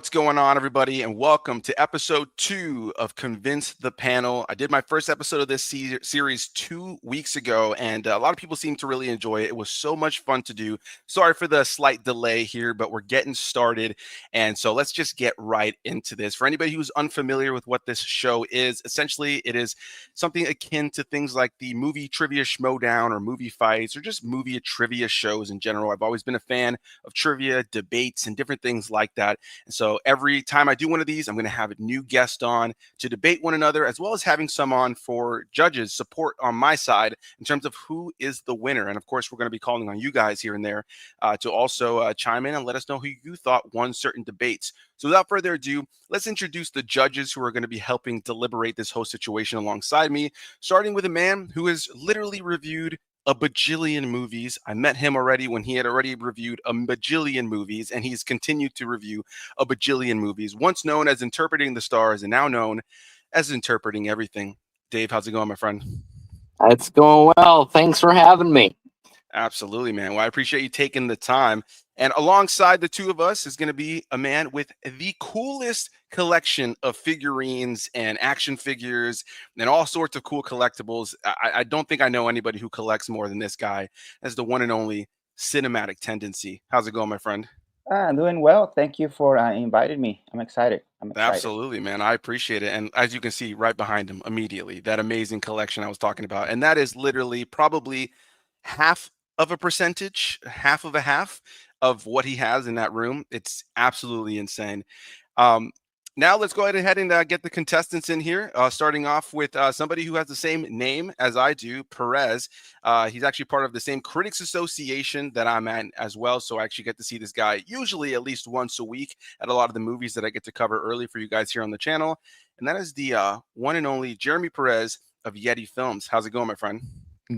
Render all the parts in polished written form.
What's going on, everybody, and welcome to episode 2 of Convince the Panel. I did my first episode of this series 2 weeks ago, and a lot of people seem to really enjoy it. It was so much fun to do. Sorry for the slight delay here, but we're getting started, and so let's just get right into this. For anybody who's unfamiliar with what this show is, essentially it is something akin to things like the movie trivia schmodown or movie fights or just movie trivia shows in general. I've always been a fan of trivia, debates, and different things like that. So every time I do one of these, I'm going to have a new guest on to debate one another, as well as having some on for judges support on my side in terms of who is the winner. And of course, we're going to be calling on you guys here and there to also chime in and let us know who you thought won certain debates. So without further ado, let's introduce the judges who are going to be helping deliberate this whole situation alongside me, starting with a man who has literally reviewed a bajillion movies. I met him already when he had already reviewed a bajillion movies, and he's continued to review a bajillion movies, once known as Interpreting the Stars and now known as Interpreting Everything. Dave, how's it going, my friend? It's going well. Thanks for having me. Absolutely, man. Well, I appreciate you taking the time. And alongside the two of us is going to be a man with the coolest collection of figurines and action figures and all sorts of cool collectibles. I don't think I know anybody who collects more than this guy. As the one and only Cinematic Tendency. How's it going, my friend? I'm doing well. Thank you for inviting me. I'm excited. Absolutely, man. I appreciate it. And as you can see right behind him immediately, that amazing collection I was talking about. And that is literally probably half of a percentage, half of a half of what he has in that room. It's absolutely insane. Now let's go ahead and get the contestants in here, starting off with somebody who has the same name as I do, Perez. He's actually part of the same Critics Association that I'm at as well, so I actually get to see this guy usually at least once a week at a lot of the movies that I get to cover early for you guys here on the channel. And that is the one and only Jeremy Perez of Yeti Films. How's it going, my friend?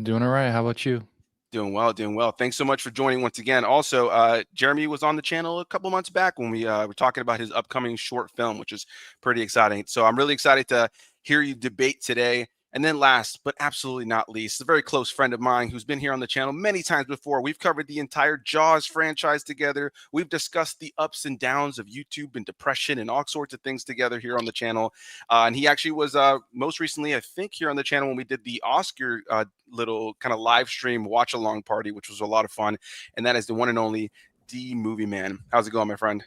Doing all right. How about you? Doing well, doing well. Thanks so much for joining once again. Also, Jeremy was on the channel a couple months back when we were talking about his upcoming short film, which is pretty exciting. So I'm really excited to hear you debate today. And then last, but absolutely not least, a very close friend of mine who's been here on the channel many times before. We've covered the entire Jaws franchise together. We've discussed the ups and downs of YouTube and depression and all sorts of things together here on the channel. And he actually was most recently, I think, here on the channel when we did the Oscar little kind of live stream watch along party, which was a lot of fun. And that is the one and only Movieman. How's it going, my friend?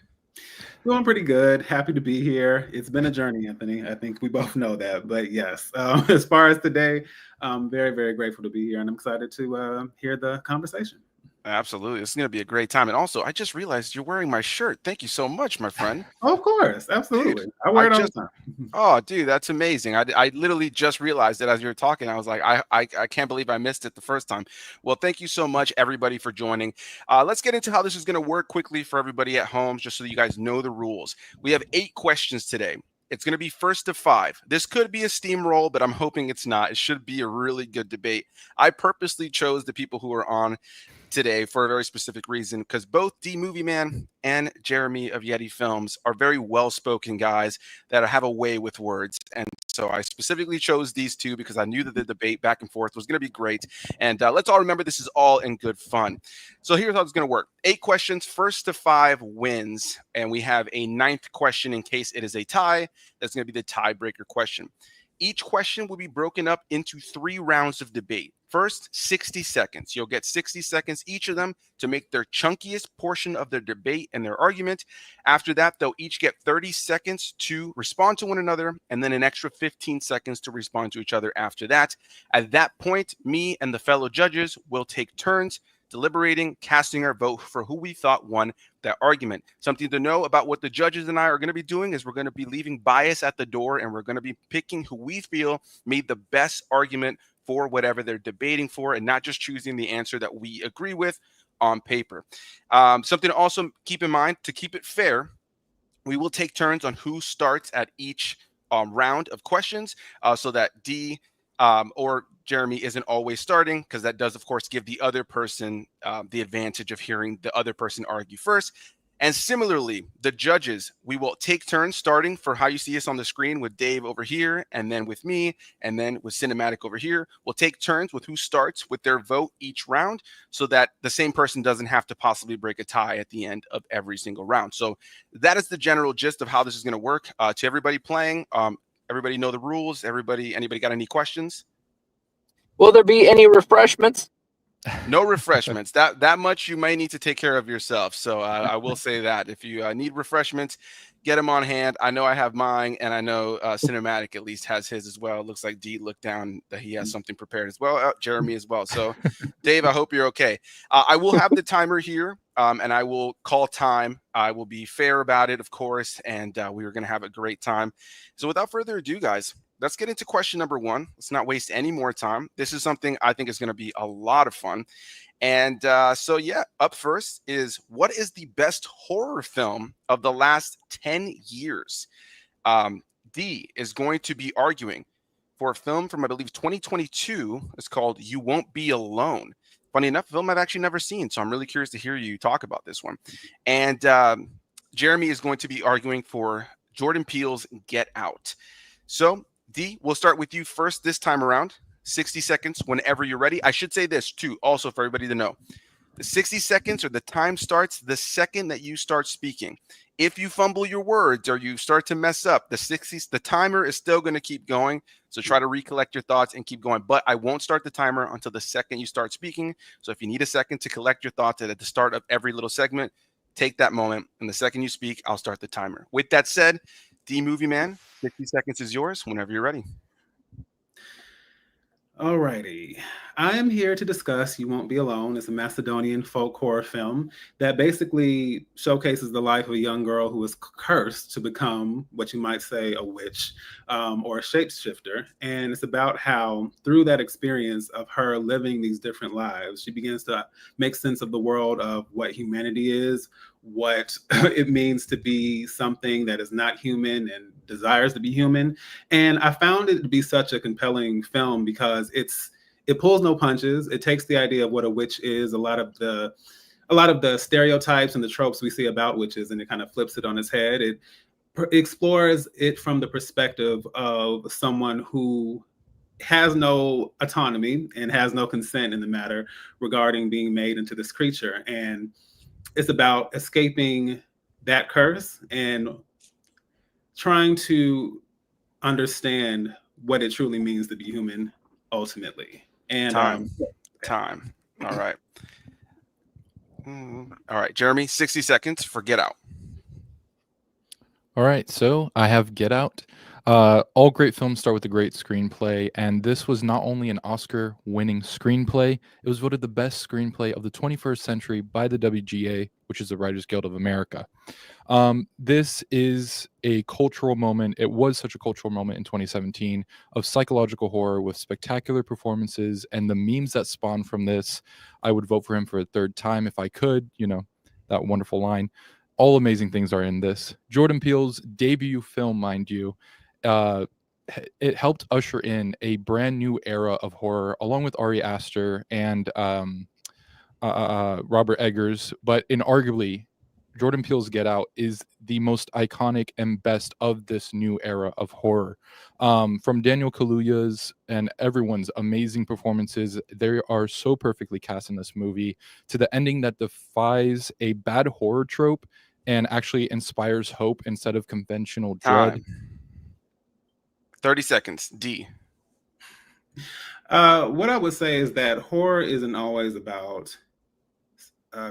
Doing pretty good. Happy to be here. It's been a journey, Anthony. I think we both know that. But yes, as far as today, I'm very, very grateful to be here, and I'm excited to hear the conversation. Absolutely. It's going to be a great time. And also, I just realized you're wearing my shirt. Thank you so much, my friend. Oh, of course. Absolutely. Dude, I wear it all the time. Oh, dude, that's amazing. I literally just realized it as you were talking. I was like, I can't believe I missed it the first time. Well, thank you so much, everybody, for joining. Let's get into how this is going to work quickly for everybody at home, just so you guys know the rules. We have 8 questions today. It's going to be first to 5. This could be a steamroll, but I'm hoping it's not. It should be a really good debate. I purposely chose the people who are on today for a very specific reason, because both Movieman and Jeremy of Yeti Films are very well-spoken guys that have a way with words. And so I specifically chose these two because I knew that the debate back and forth was going to be great. And let's all remember this is all in good fun. So here's how it's going to work. 8 questions, first to 5 wins. And we have a 9th question in case it is a tie. That's going to be the tiebreaker question. Each question will be broken up into 3 rounds of debate. First, 60 seconds. You'll get 60 seconds each of them to make their chunkiest portion of their debate and their argument. After that, they'll each get 30 seconds to respond to one another, and then an extra 15 seconds to respond to each other after that. At that point, me and the fellow judges will take turns deliberating, casting our vote for who we thought won that argument. Something to know about what the judges and I are going to be doing is we're going to be leaving bias at the door, and we're going to be picking who we feel made the best argument for whatever they're debating for, and not just choosing the answer that we agree with on paper. Something to also keep in mind, to keep it fair, we will take turns on who starts at each round of questions so that or Jeremy isn't always starting, because that does, of course, give the other person the advantage of hearing the other person argue first. And similarly, the judges, we will take turns starting for how you see us on the screen with Dave over here, and then with me, and then with Cinematic over here. We'll take turns with who starts with their vote each round so that the same person doesn't have to possibly break a tie at the end of every single round. So that is the general gist of how this is going to work. To everybody playing, everybody know the rules? Anybody got any questions? Will there be any refreshments? No refreshments. That much you may need to take care of yourself. So I will say that if you need refreshments, get them on hand. I know I have mine, and I know Cinematic at least has his as well. It looks like D looked down that he has something prepared as well. Jeremy as well. So Dave, I hope you're okay. I will have the timer here, and I will call time. I will be fair about it, of course, and we are going to have a great time. So without further ado, guys, let's get into question number one. Let's not waste any more time. This is something I think is going to be a lot of fun. And so, yeah, up first is, what is the best horror film of the last 10 years? D is going to be arguing for a film from, I believe, 2022. It's called You Won't Be Alone. Funny enough, a film I've actually never seen. So I'm really curious to hear you talk about this one. And Jeremy is going to be arguing for Jordan Peele's Get Out. So D, we'll start with you first this time around. 60 seconds whenever you're ready. I should say this too, also for everybody to know. The 60 seconds or the time starts the second that you start speaking. If you fumble your words or you start to mess up, the timer is still going to keep going. So try to recollect your thoughts and keep going. But I won't start the timer until the second you start speaking. So if you need a second to collect your thoughts at the start of every little segment, take that moment. And the second you speak, I'll start the timer. With that said, D Movieman, 60 seconds is yours whenever you're ready. Alrighty. I am here to discuss You Won't Be Alone. It's a Macedonian folk horror film that basically showcases the life of a young girl who is cursed to become what you might say a witch or a shapeshifter. And it's about how through that experience of her living these different lives, she begins to make sense of the world of what humanity is, what it means to be something that is not human and desires to be human. And I found it to be such a compelling film because it pulls no punches. It takes the idea of what a witch is, a lot of the stereotypes and the tropes we see about witches, and it kind of flips it on its head. It explores it from the perspective of someone who has no autonomy and has no consent in the matter regarding being made into this creature. And it's about escaping that curse and trying to understand what it truly means to be human ultimately. And time. All right. All right, Jeremy, 60 seconds for Get Out. All right, so I have Get Out. All great films start with a great screenplay, and this was not only an Oscar-winning screenplay, it was voted the best screenplay of the 21st century by the WGA, which is the Writers Guild of America. This is a cultural moment. It was such a cultural moment in 2017 of psychological horror with spectacular performances and the memes that spawn from this. I would vote for him for a third time if I could, that wonderful line. All amazing things are in this. Jordan Peele's debut film, mind you. It helped usher in a brand new era of horror, along with Ari Aster and Robert Eggers. But inarguably, Jordan Peele's Get Out is the most iconic and best of this new era of horror. From Daniel Kaluuya's and everyone's amazing performances, they are so perfectly cast in this movie, to the ending that defies a bad horror trope and actually inspires hope instead of conventional dread. 30 seconds. D. What I would say is that horror isn't always about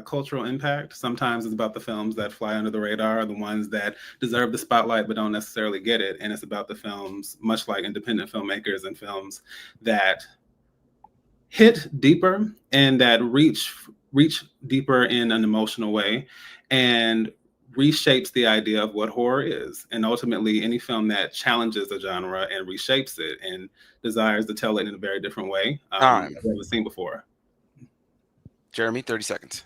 cultural impact. Sometimes it's about the films that fly under the radar, the ones that deserve the spotlight but don't necessarily get it. And it's about the films, much like independent filmmakers and films, that hit deeper and that reach deeper in an emotional way and reshapes the idea of what horror is. And ultimately, any film that challenges the genre and reshapes it and desires to tell it in a very different way, I've never seen before. Jeremy, 30 seconds.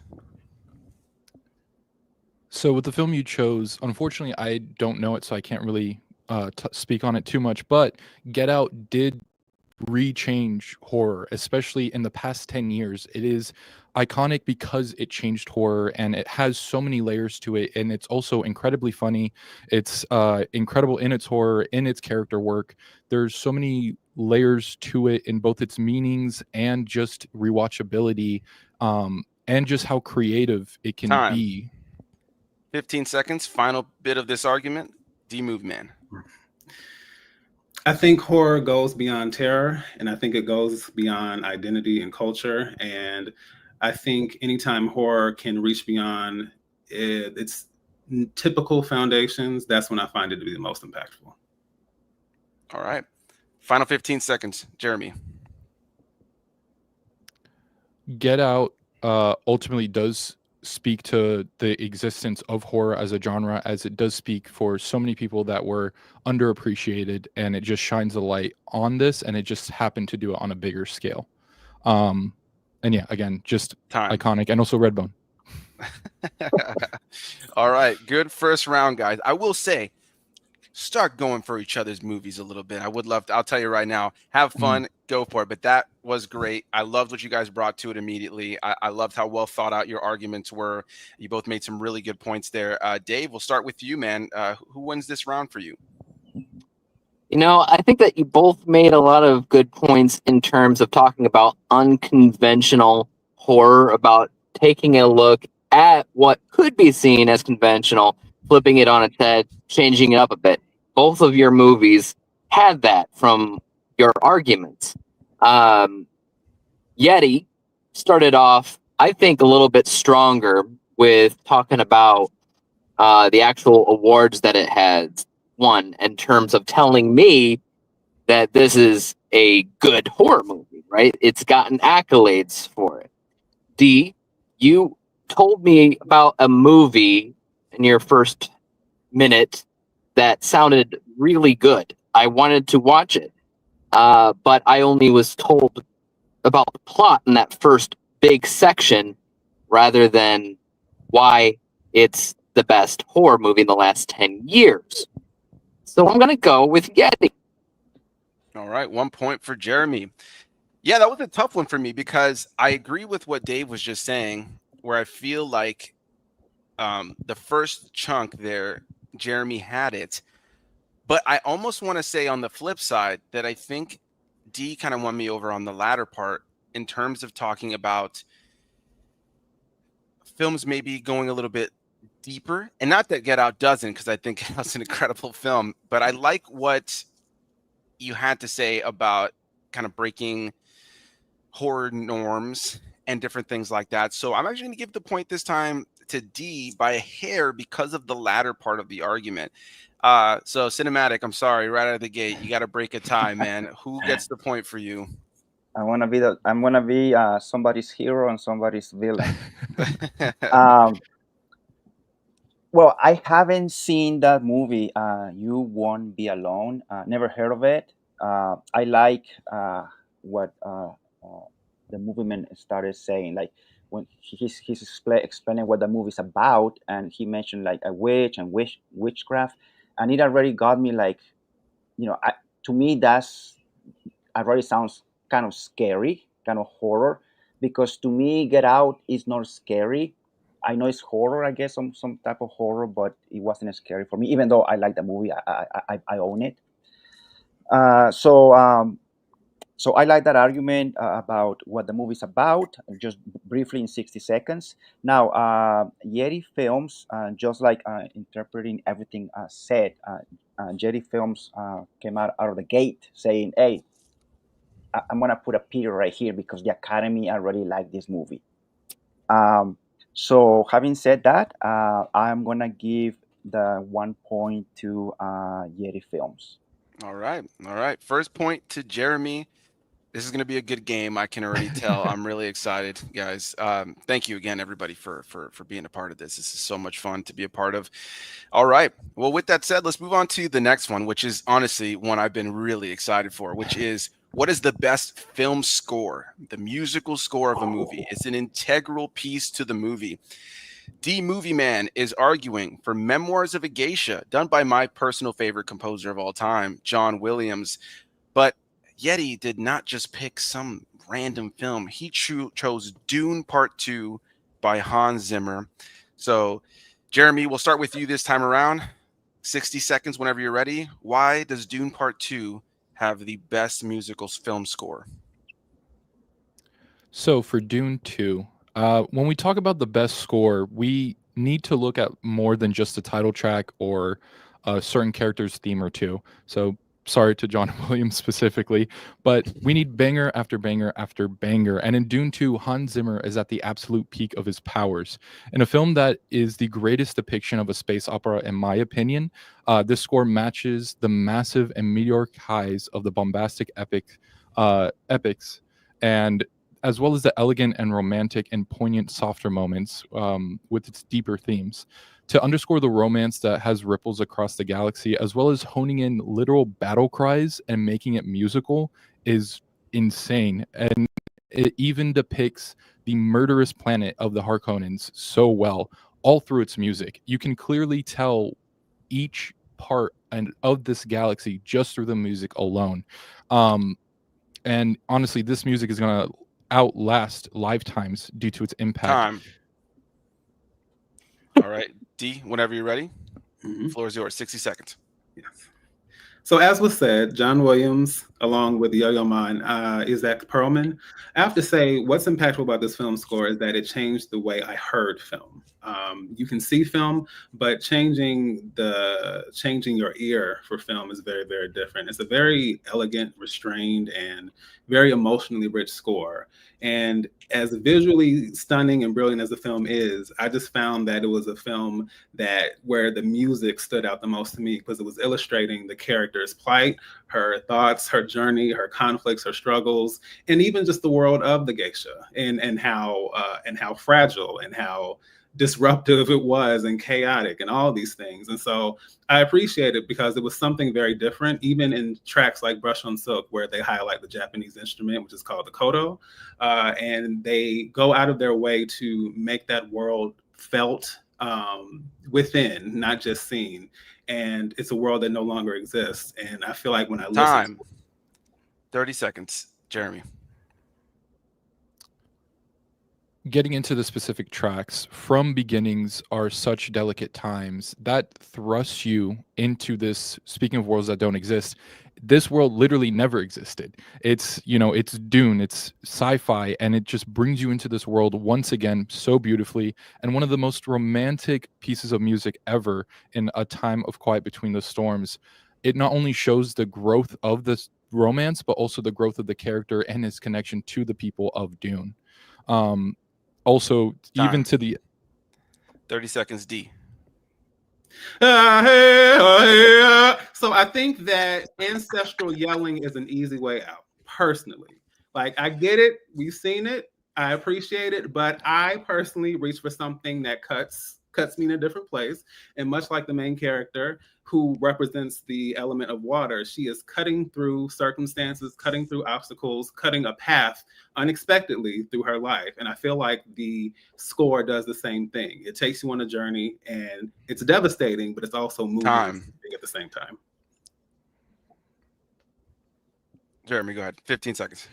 So with the film you chose, unfortunately, I don't know it, so I can't really speak on it too much. But Get Out did rechange horror, especially in the past 10 years. It is iconic because it changed horror, and it has so many layers to it, and it's also incredibly funny. It's incredible in its horror, in its character work. There's so many layers to it in both its meanings and just rewatchability, and just how creative it can Time. be. 15 seconds. Final bit of this argument. Movieman. I think horror goes beyond terror, and I think it goes beyond identity and culture. And I think anytime horror can reach beyond its typical foundations, that's when I find it to be the most impactful. All right. Final 15 seconds. Jeremy. Get Out ultimately does speak to the existence of horror as a genre, as it does speak for so many people that were underappreciated, and it just shines a light on this, and it just happened to do it on a bigger scale. And yeah, again, just Time. iconic, and also Redbone. All right. Good first round, guys. I will say, start going for each other's movies a little bit. I would love to. I'll tell you right now, have fun, go for it. But that was great. I loved what you guys brought to it immediately. I loved how well thought out your arguments were. You both made some really good points there. Dave, we'll start with you, man. Who wins this round for you? You know, I think that you both made a lot of good points in terms of talking about unconventional horror, about taking a look at what could be seen as conventional, flipping it on its head, changing it up a bit. Both of your movies had that from your arguments. Yeti started off, I think, a little bit stronger with talking about the actual awards that it has won in terms of telling me that this is a good horror movie, right? It's gotten accolades for it. D, you told me about a movie in your first minute that sounded really good. I wanted to watch it, but I only was told about the plot in that first big section rather than why it's the best horror movie in the last 10 years. So I'm going to go with Yeti. All right. 1 point for Jeremy. Yeah, that was a tough one for me because I agree with what Dave was just saying, where I feel like the first chunk there, Jeremy had it. But I almost want to say on the flip side that I think D kind of won me over on the latter part in terms of talking about films maybe going a little bit deeper. And not that Get Out doesn't, because I think that's an incredible film. But I like what you had to say about kind of breaking horror norms and different things like that. So I'm actually going to give the point this time to D by a hair because of the latter part of the argument. So Cinematic, I'm sorry, right out of the gate, you got to break a tie, man. Who gets the point for you? I'm gonna be somebody's hero and somebody's villain. Well, I haven't seen that movie. You Won't Be Alone. Never heard of it. I like what the Movieman started saying. Like when he's explaining what the movie's about, and he mentioned like a witch and witchcraft, and it already got me like, to me that's already sounds kind of scary, kind of horror, because to me Get Out is not scary. I know it's horror, I guess, some type of horror, but it wasn't scary for me. Even though I like the movie, I own it. So I like that argument about what the movie's about, just briefly in 60 seconds. Now, Yeti Films, just like interpreting everything said, Yeti Films came out of the gate saying, "Hey, I'm gonna put a period right here because the Academy already liked this movie." So having said that, I'm gonna give the 1 point to Yeti Films. All right. First point to Jeremy. This is going to be a good game. I can already tell. I'm really excited, guys. Thank you again, everybody, for being a part of this. This is so much fun to be a part of. All right. Well, with that said, let's move on to the next one, which is honestly one I've been really excited for, which is what is the best film score, the musical score of a movie? It's an integral piece to the movie. D Movieman is arguing for Memoirs of a Geisha, done by my personal favorite composer of all time, John Williams. But Yeti did not just pick some random film. He chose Dune Part 2 by Hans Zimmer. So, Jeremy, we'll start with you this time around. 60 seconds whenever you're ready. Why does Dune Part 2 have the best musical film score? So for Dune 2, when we talk about the best score, we need to look at more than just the title track or a certain character's theme or two. So sorry to John Williams specifically, but we need banger after banger after banger. And in Dune 2, Hans Zimmer is at the absolute peak of his powers. In a film that is the greatest depiction of a space opera, in my opinion, this score matches the massive and meteoric highs of the bombastic epics, and as well as the elegant and romantic and poignant softer moments with its deeper themes, to underscore the romance that has ripples across the galaxy, as well as honing in literal battle cries and making it musical, is insane. And it even depicts the murderous planet of the Harkonnens so well, all through its music. You can clearly tell each part and of this galaxy just through the music alone. And honestly, this music is going to outlast lifetimes due to its impact. Time. All right, D, whenever you're ready, the floor is yours. 60 seconds. Yes. So as was said, John Williams, along with Yo-Yo Man, is Zach Perlman. I have to say, what's impactful about this film score is that it changed the way I heard film. You can see film, but changing your ear for film is very, very different. It's a very elegant, restrained, and very emotionally rich score. And as visually stunning and brilliant as the film is, I just found that it was a film where the music stood out the most to me because it was illustrating the character's plight, her thoughts, her journey, her conflicts, her struggles, and even just the world of the geisha and how fragile and how disruptive it was and chaotic and all these things. And so I appreciate it because it was something very different, even in tracks like Brush on Silk, where they highlight the Japanese instrument, which is called the koto. And they go out of their way to make that world felt within, not just seen. And it's a world that no longer exists. And I feel like when I listen Time. 30 seconds. Jeremy. Getting into the specific tracks, From Beginnings are such delicate times that thrusts you into this. Speaking of worlds that don't exist, this world literally never existed. It's Dune, it's sci-fi, and it just brings you into this world once again so beautifully. And one of the most romantic pieces of music ever in A Time of Quiet Between the Storms. It not only shows the growth of this romance, but also the growth of the character and his connection to the people of Dune. Also, Time. even to the 30 seconds, D. So I think that ancestral yelling is an easy way out, personally. Like, I get it. We've seen it. I appreciate it. But I personally reach for something that cuts me in a different place. And much like the main character who represents the element of water, she is cutting through circumstances, cutting through obstacles, cutting a path unexpectedly through her life. And I feel like the score does the same thing. It takes you on a journey, and it's devastating, but it's also moving at the same time. Jeremy, go ahead. 15 seconds.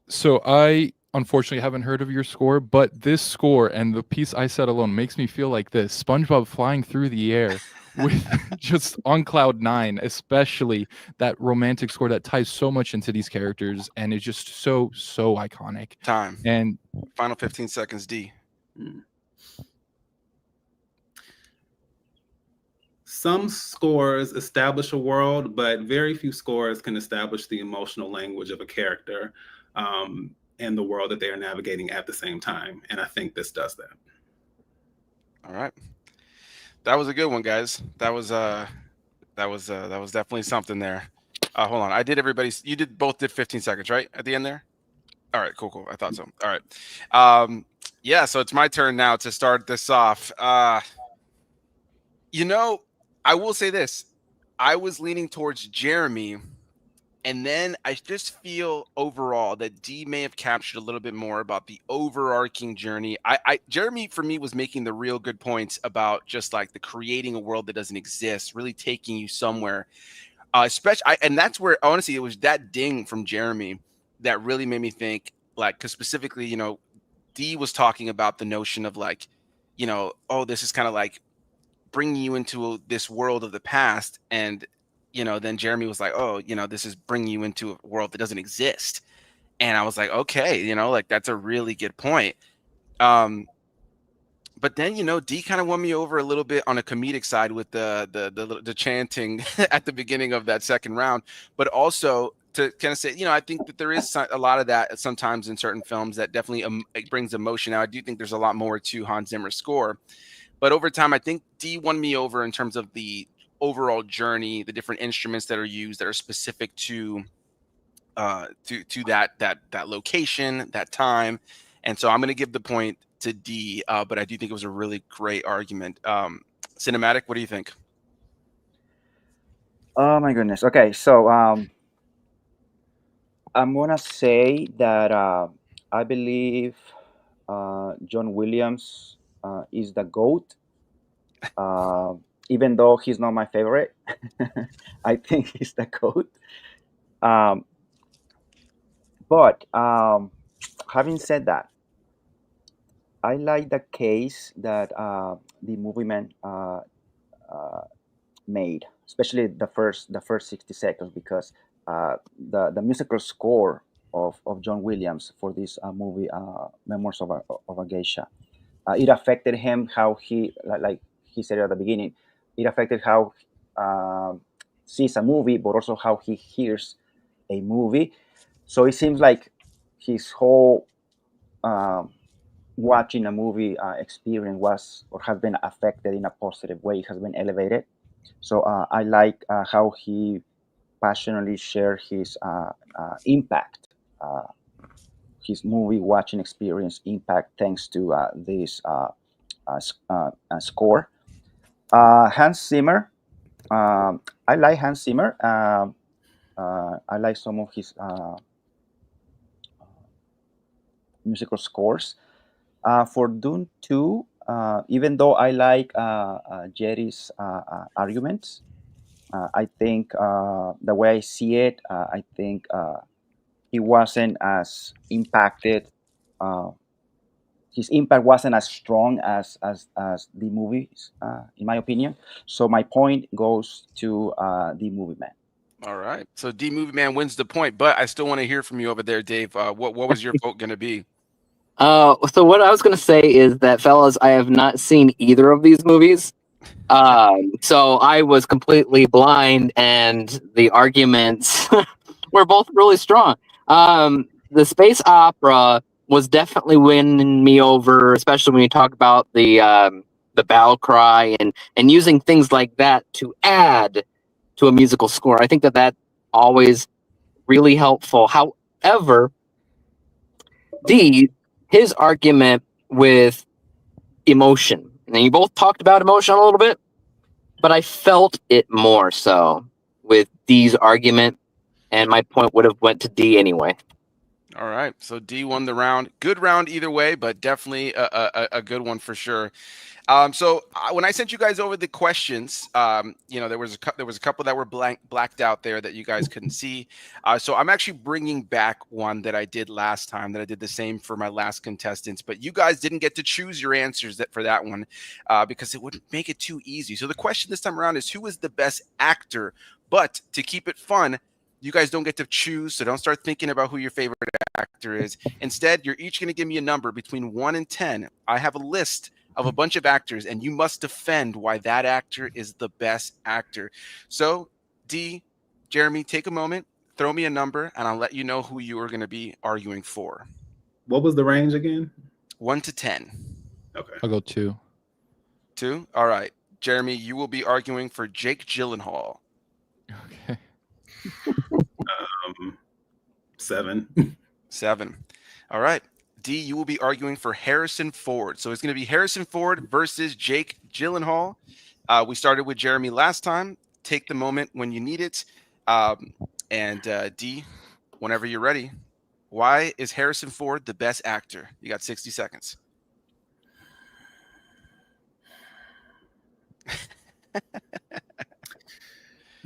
So I unfortunately haven't heard of your score, but this score and the piece I said alone makes me feel like this: SpongeBob flying through the air with just on cloud nine, especially that romantic score that ties so much into these characters and is just so iconic. Time. And final 15 seconds, D. Some scores establish a world, but very few scores can establish the emotional language of a character and the world that they are navigating at the same time. And I think this does that. All right. That was a good one, guys. That was definitely something there. Hold on. You both did 15 seconds, right? At the end there? All right, cool. I thought so. All right. Yeah, so it's my turn now to start this off. I will say this. I was leaning towards Jeremy, and then I just feel overall that D may have captured a little bit more about the overarching journey. Jeremy, for me, was making the real good points about just like the creating a world that doesn't exist, really taking you somewhere. Especially, and that's where honestly it was that ding from Jeremy that really made me think, like, because specifically, D was talking about the notion of like, oh, this is kind of like bringing you into this world of the past, and then Jeremy was like, oh, this is bringing you into a world that doesn't exist, and I was like, okay, like that's a really good point. But then D kind of won me over a little bit on a comedic side with the chanting at the beginning of that second round, but also to kind of say, I think that there is a lot of that sometimes in certain films that definitely it brings emotion. Now, I do think there's a lot more to Hans Zimmer's score, but over time, I think D won me over in terms of the overall journey, the different instruments that are used that are specific to that location, that time, and so I'm going to give the point to D. But I do think it was a really great argument. Cinematic, what do you think? Oh my goodness. Okay, so I'm gonna say that I believe John Williams is the goat. Uh, Even though he's not my favorite, I think he's the goat. Um, but having said that, I like the case that the Movieman uh, made, especially the first 60 seconds, because the musical score of John Williams for this movie, Memoirs of a Geisha, it affected him how he like he said at the beginning, it affected how sees a movie, but also how he hears a movie. So it seems like his whole um, watching a movie experience was or has been affected in a positive way. It has been elevated. So I like how he passionately shared his impact, uh, his movie watching experience impact, thanks to this score. Hans Zimmer, I like Hans Zimmer. I like some of his musical scores. For Dune 2, even though I like Jerry's arguments, I think the way I see it, I think he wasn't as impacted. Uh, his impact wasn't as strong as the movies, in my opinion. So my point goes to the movie man. All right, so D Movie Man wins the point, but I still want to hear from you over there, Dave. What was your vote going to be? So what I was going to say is that, fellas, I have not seen either of these movies. So I was completely blind, and the arguments were both really strong. The space opera was definitely winning me over, especially when you talk about the battle cry and using things like that to add to a musical score. I think that always really helpful. However, D, his argument with emotion, and you both talked about emotion a little bit, but I felt it more so with D's argument, and my point would have went to D anyway. All right, so D won the round. Good round either way, but definitely a good one for sure. So when I sent you guys over the questions, there was a couple that were blacked out there that you guys couldn't see. So I'm actually bringing back one that I did last time, that I did the same for my last contestants, but you guys didn't get to choose your answers for that one because it wouldn't make it too easy. So the question this time around is, who is the best actor? But to keep it fun, you guys don't get to choose, so don't start thinking about who your favorite actor is. Instead, you're each going to give me a number between 1 and 10. I have a list of a bunch of actors, and you must defend why that actor is the best actor. So, D, Jeremy, take a moment, throw me a number, and I'll let you know who you are going to be arguing for. What was the range again? 1 to 10. Okay. I'll go 2. 2? All right. Jeremy, you will be arguing for Jake Gyllenhaal. Okay. 7. 7. All right. D, you will be arguing for Harrison Ford. So it's going to be Harrison Ford versus Jake Gyllenhaal. We started with Jeremy last time. Take the moment when you need it. And D, whenever you're ready. Why is Harrison Ford the best actor? You got 60 seconds.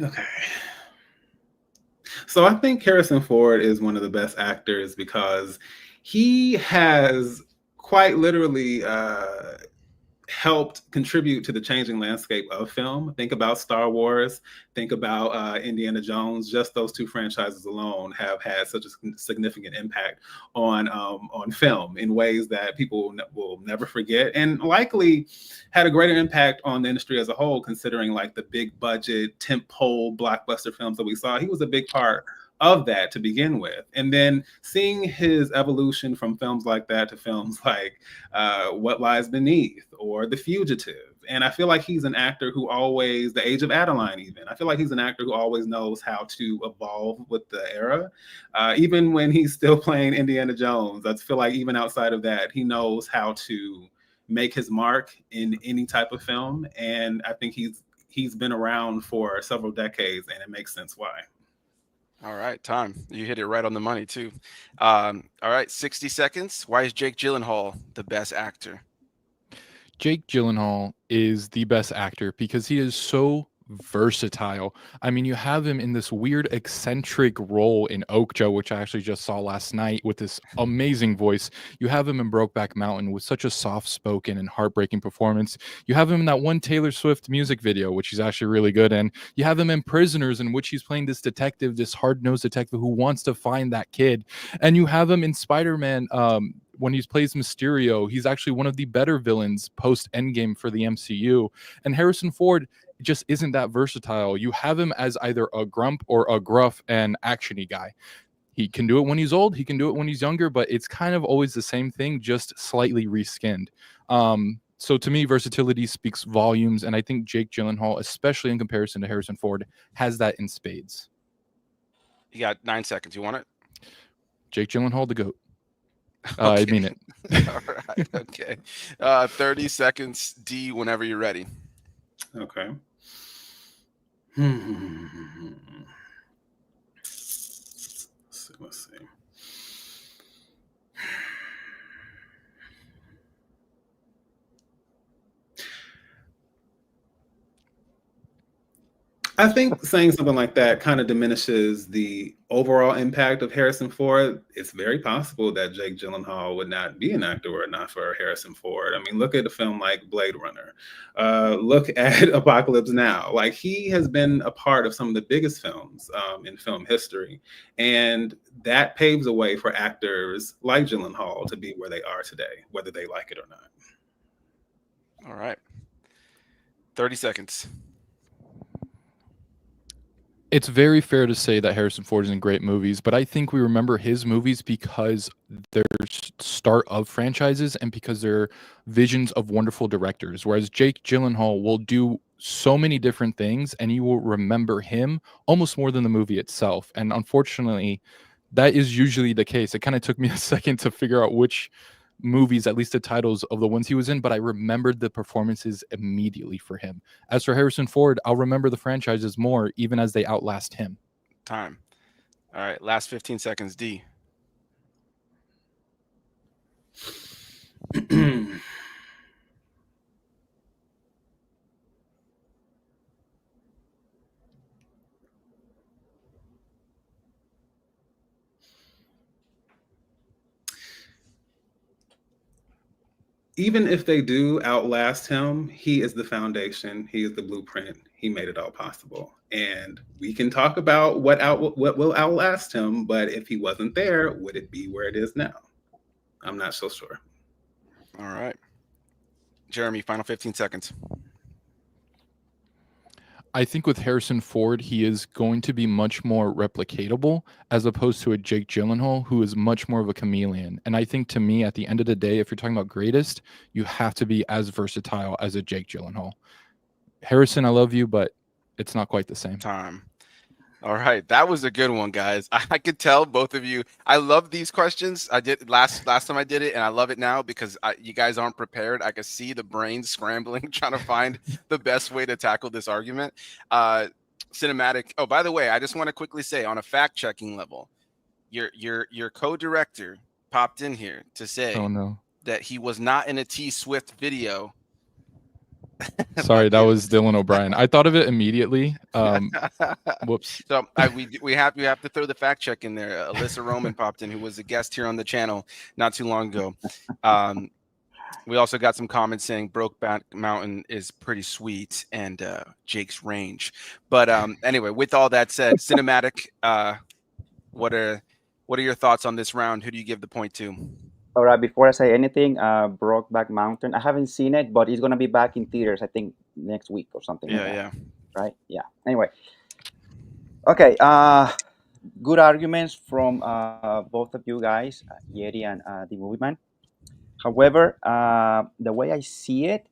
Okay. So I think Harrison Ford is one of the best actors because he has quite literally helped contribute to the changing landscape of film. Think about Star Wars, think about Indiana Jones. Just those two franchises alone have had such a significant impact on film in ways that people will never forget, and likely had a greater impact on the industry as a whole, considering like the big budget, tentpole blockbuster films that we saw. He was a big part of that to begin with. And then seeing his evolution from films like that to films like What Lies Beneath or The Fugitive. And I feel like he's an actor who always, The Age of Adeline even, I feel like he's an actor who always knows how to evolve with the era. Even when he's still playing Indiana Jones, I feel like even outside of that, he knows how to make his mark in any type of film. And I think he's been around for several decades, and it makes sense why. All right, Tom, you hit it right on the money too. All right, 60 seconds. Why is Jake Gyllenhaal the best actor? Jake Gyllenhaal is the best actor because he is so versatile. I mean, you have him in this weird eccentric role in Okja, which I actually just saw last night, with this amazing voice. You have him in Brokeback Mountain with such a soft-spoken and heartbreaking performance. You have him in that one Taylor Swift music video, which he's actually really good in. You have him in Prisoners, in which he's playing this detective, this hard-nosed detective who wants to find that kid. And you have him in Spider-Man, when he plays Mysterio. He's actually one of the better villains post Endgame for the MCU. And Harrison Ford just isn't that versatile. You have him as either a grump or a gruff and actiony guy. He can do it when he's old, he can do it when he's younger, but it's kind of always the same thing, just slightly reskinned. So to me, versatility speaks volumes, and I think Jake Gyllenhaal, especially in comparison to Harrison Ford, has that in spades. You got 9 seconds. You want it? Jake Gyllenhaal, the GOAT. Okay. I mean it. All right. Okay. 30 seconds. D, whenever you're ready. Okay. Let's see. I think saying something like that kind of diminishes the overall impact of Harrison Ford. It's very possible that Jake Gyllenhaal would not be an actor were it not for Harrison Ford. I mean, look at a film like Blade Runner. Look at Apocalypse Now. Like, he has been a part of some of the biggest films in film history. And that paves a way for actors like Gyllenhaal to be where they are today, whether they like it or not. All right. 30 seconds. It's very fair to say that Harrison Ford is in great movies, but I think we remember his movies because they're start of franchises and because they're visions of wonderful directors. Whereas Jake Gyllenhaal will do so many different things, and you will remember him almost more than the movie itself. And unfortunately, that is usually the case. It kind of took me a second to figure out which movies, at least the titles of the ones he was in, but I remembered the performances immediately for him. As for Harrison Ford, I'll remember the franchises more, even as they outlast him. Time. All right, last 15 seconds. D. Even if they do outlast him, he is the foundation. He is the blueprint. He made it all possible. And we can talk about what will outlast him, but if he wasn't there, would it be where it is now? I'm not so sure. All right. Jeremy, final 15 seconds. I think with Harrison Ford, he is going to be much more replicatable as opposed to a Jake Gyllenhaal, who is much more of a chameleon. And I think, to me, at the end of the day, if you're talking about greatest, you have to be as versatile as a Jake Gyllenhaal. Harrison, I love you, but it's not quite the same. Time. All right, that was a good one, guys. I could tell both of you. I love these questions. I did last time I did it, and I love it now because you guys aren't prepared. I could see the brains scrambling, trying to find the best way to tackle this argument. Cinematic. Oh, by the way, I just want to quickly say, on a fact-checking level, your co-director popped in here to say Oh no. that he was not in a T Swift video Sorry, that was Dylan O'Brien. I thought of it immediately. Whoops. So we have to throw the fact check in there. Alyssa Roman popped in, who was a guest here on the channel not too long ago. We also got some comments saying Brokeback Mountain is pretty sweet and Jake's range. But anyway, with all that said, cinematic. What are your thoughts on this round? Who do you give the point to? All right, before I say anything, Brokeback Mountain. I haven't seen it, but it's gonna be back in theaters. I think next week or something. Yeah, like that, yeah. right? Yeah. Anyway, okay. Good arguments from both of you guys, Yeti and the Movieman. However, the way I see it,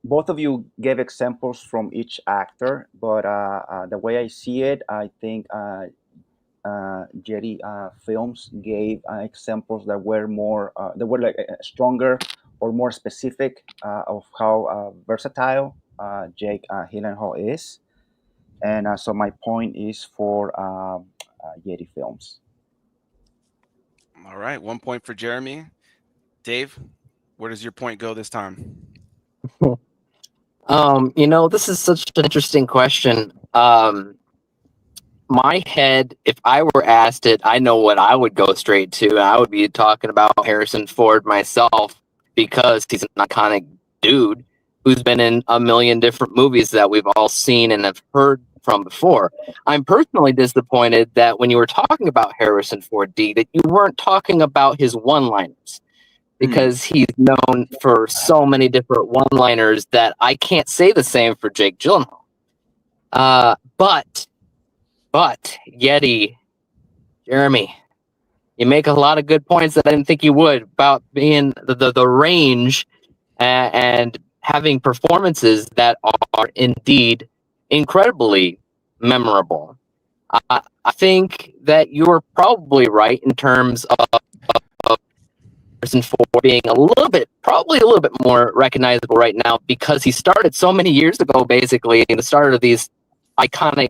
both of you gave examples from each actor, but the way I see it, I think Jetty films gave examples that were more, that were like stronger or more specific of how versatile Jake Gyllenhaal is, and so my point is for Yeti films. All right, 1 point for Jeremy. Dave, where does your point go this time? This is such an interesting question. My head, if I were asked it, I know what I would go straight to. I would be talking about Harrison Ford myself, because he's an iconic dude who's been in a million different movies that we've all seen and have heard from before. I'm personally disappointed that when you were talking about Harrison Ford, D, that you weren't talking about his one-liners, because he's known for so many different one-liners that I can't say the same for Jake Gyllenhaal. But Yeti, Jeremy, you make a lot of good points that I didn't think you would about being the range and having performances that are indeed incredibly memorable. I think that you were probably right in terms of Harrison Ford being probably a little bit more recognizable right now, because he started so many years ago, basically, in the start of these iconic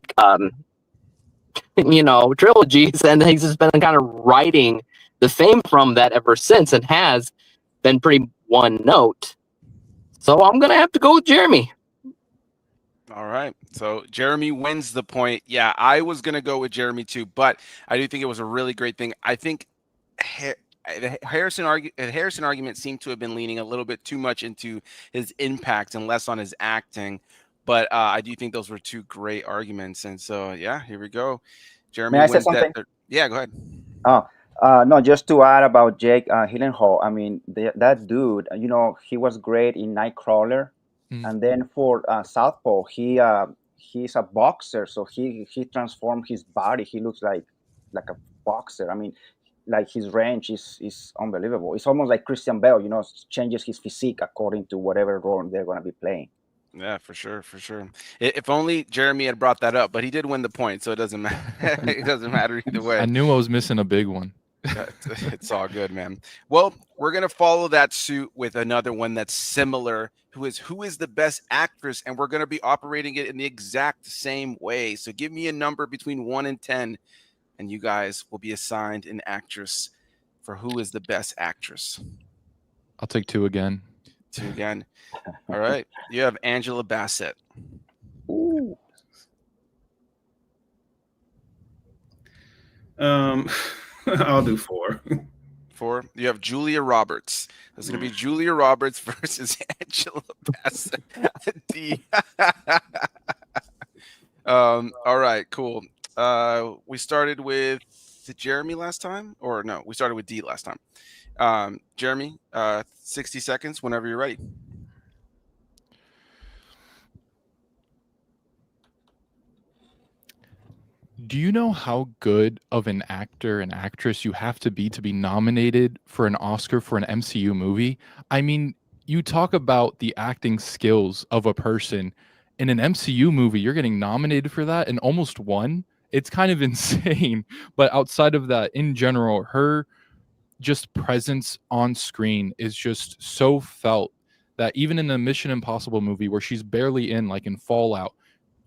trilogies, and he's just been kind of riding the fame from that ever since, and has been pretty one note. So I'm gonna have to go with Jeremy. All right, so Jeremy wins the point. Yeah, I was gonna go with Jeremy too, but I do think it was a really great thing. I think the Harrison argument seemed to have been leaning a little bit too much into his impact and less on his acting. But I do think those were two great arguments. And so, yeah, here we go. Jeremy May I say wins something? that. Yeah, go ahead. No, just to add about Jake Gyllenhaal. I mean, that dude, he was great in Nightcrawler. And then for Southpaw, he's a boxer. So he transformed his body. He looks like a boxer. I mean, like his range is unbelievable. It's almost like Christian Bale, changes his physique according to whatever role they're going to be playing. Yeah, for sure. If only Jeremy had brought that up, but he did win the point, so it doesn't matter. It doesn't matter either way. I knew I was missing a big one. It's all good, man. Well, we're gonna follow that suit with another one that's similar. Who is the best actress? And we're gonna be operating it in the exact same way. So give me a number between 1 and 10, and you guys will be assigned an actress for who is the best actress. I'll take 2 again. 2 again. All right. You have Angela Bassett. Ooh. I'll do 4. 4. You have Julia Roberts. It's going to be Julia Roberts versus Angela Bassett. D. All right, cool. We started with Jeremy last time, or no? We started with D last time. Jeremy, 60 seconds whenever you're ready. Do you know how good of an actor and actress you have to be nominated for an Oscar for an MCU movie? I mean, you talk about the acting skills of a person. In an MCU movie, you're getting nominated for that and almost won. It's kind of insane. But outside of that, in general, her just presence on screen is just so felt that even in a Mission Impossible movie where she's barely in, like in Fallout,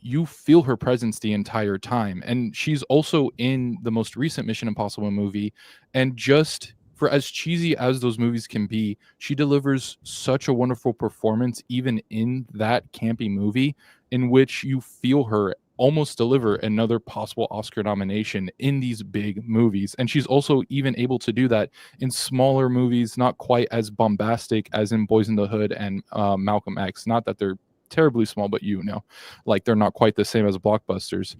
you feel her presence the entire time. And she's also in the most recent Mission Impossible movie. And just for as cheesy as those movies can be, she delivers such a wonderful performance, even in that campy movie, in which you feel her almost deliver another possible Oscar nomination in these big movies. And she's also even able to do that in smaller movies, not quite as bombastic as in Boys in the Hood and Malcolm X. Not that they're terribly small, but like they're not quite the same as blockbusters.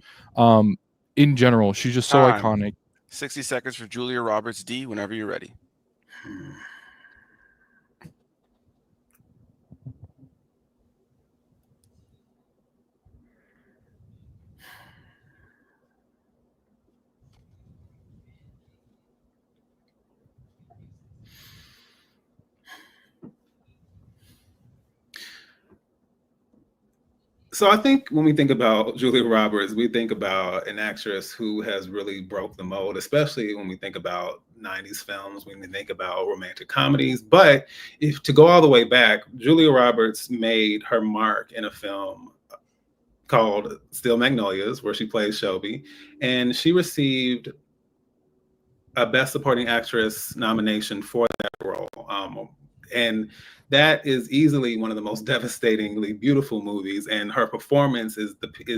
In general, she's just so Time. iconic. 60 seconds for Julia Roberts. D, whenever you're ready. So I think when we think about Julia Roberts, we think about an actress who has really broke the mold, especially when we think about 90s films, when we think about romantic comedies. But if to go all the way back, Julia Roberts made her mark in a film called Still Magnolias, where she plays Shelby, and she received a Best Supporting Actress nomination for that role. And that is easily one of the most devastatingly beautiful movies, and her performance is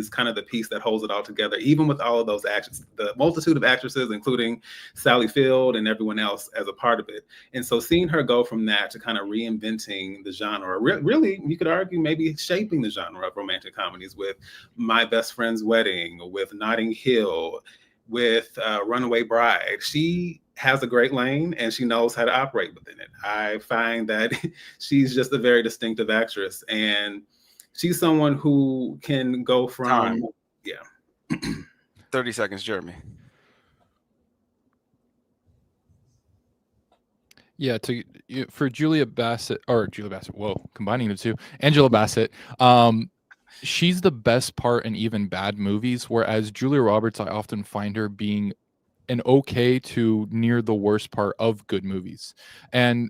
kind of the piece that holds it all together, even with all of those actors, the multitude of actresses, including Sally Field and everyone else as a part of it. And so seeing her go from that to kind of reinventing the genre, really, you could argue maybe shaping the genre of romantic comedies with My Best Friend's Wedding, with Notting Hill, with Runaway Bride. She has a great lane and she knows how to operate within it. I find that she's just a very distinctive actress, and she's someone who can go from Time. Yeah. 30 seconds, Jeremy. Yeah, for Angela Bassett, combining the two, Angela Bassett, she's the best part in even bad movies, whereas Julia Roberts, I often find her being an okay to near the worst part of good movies. And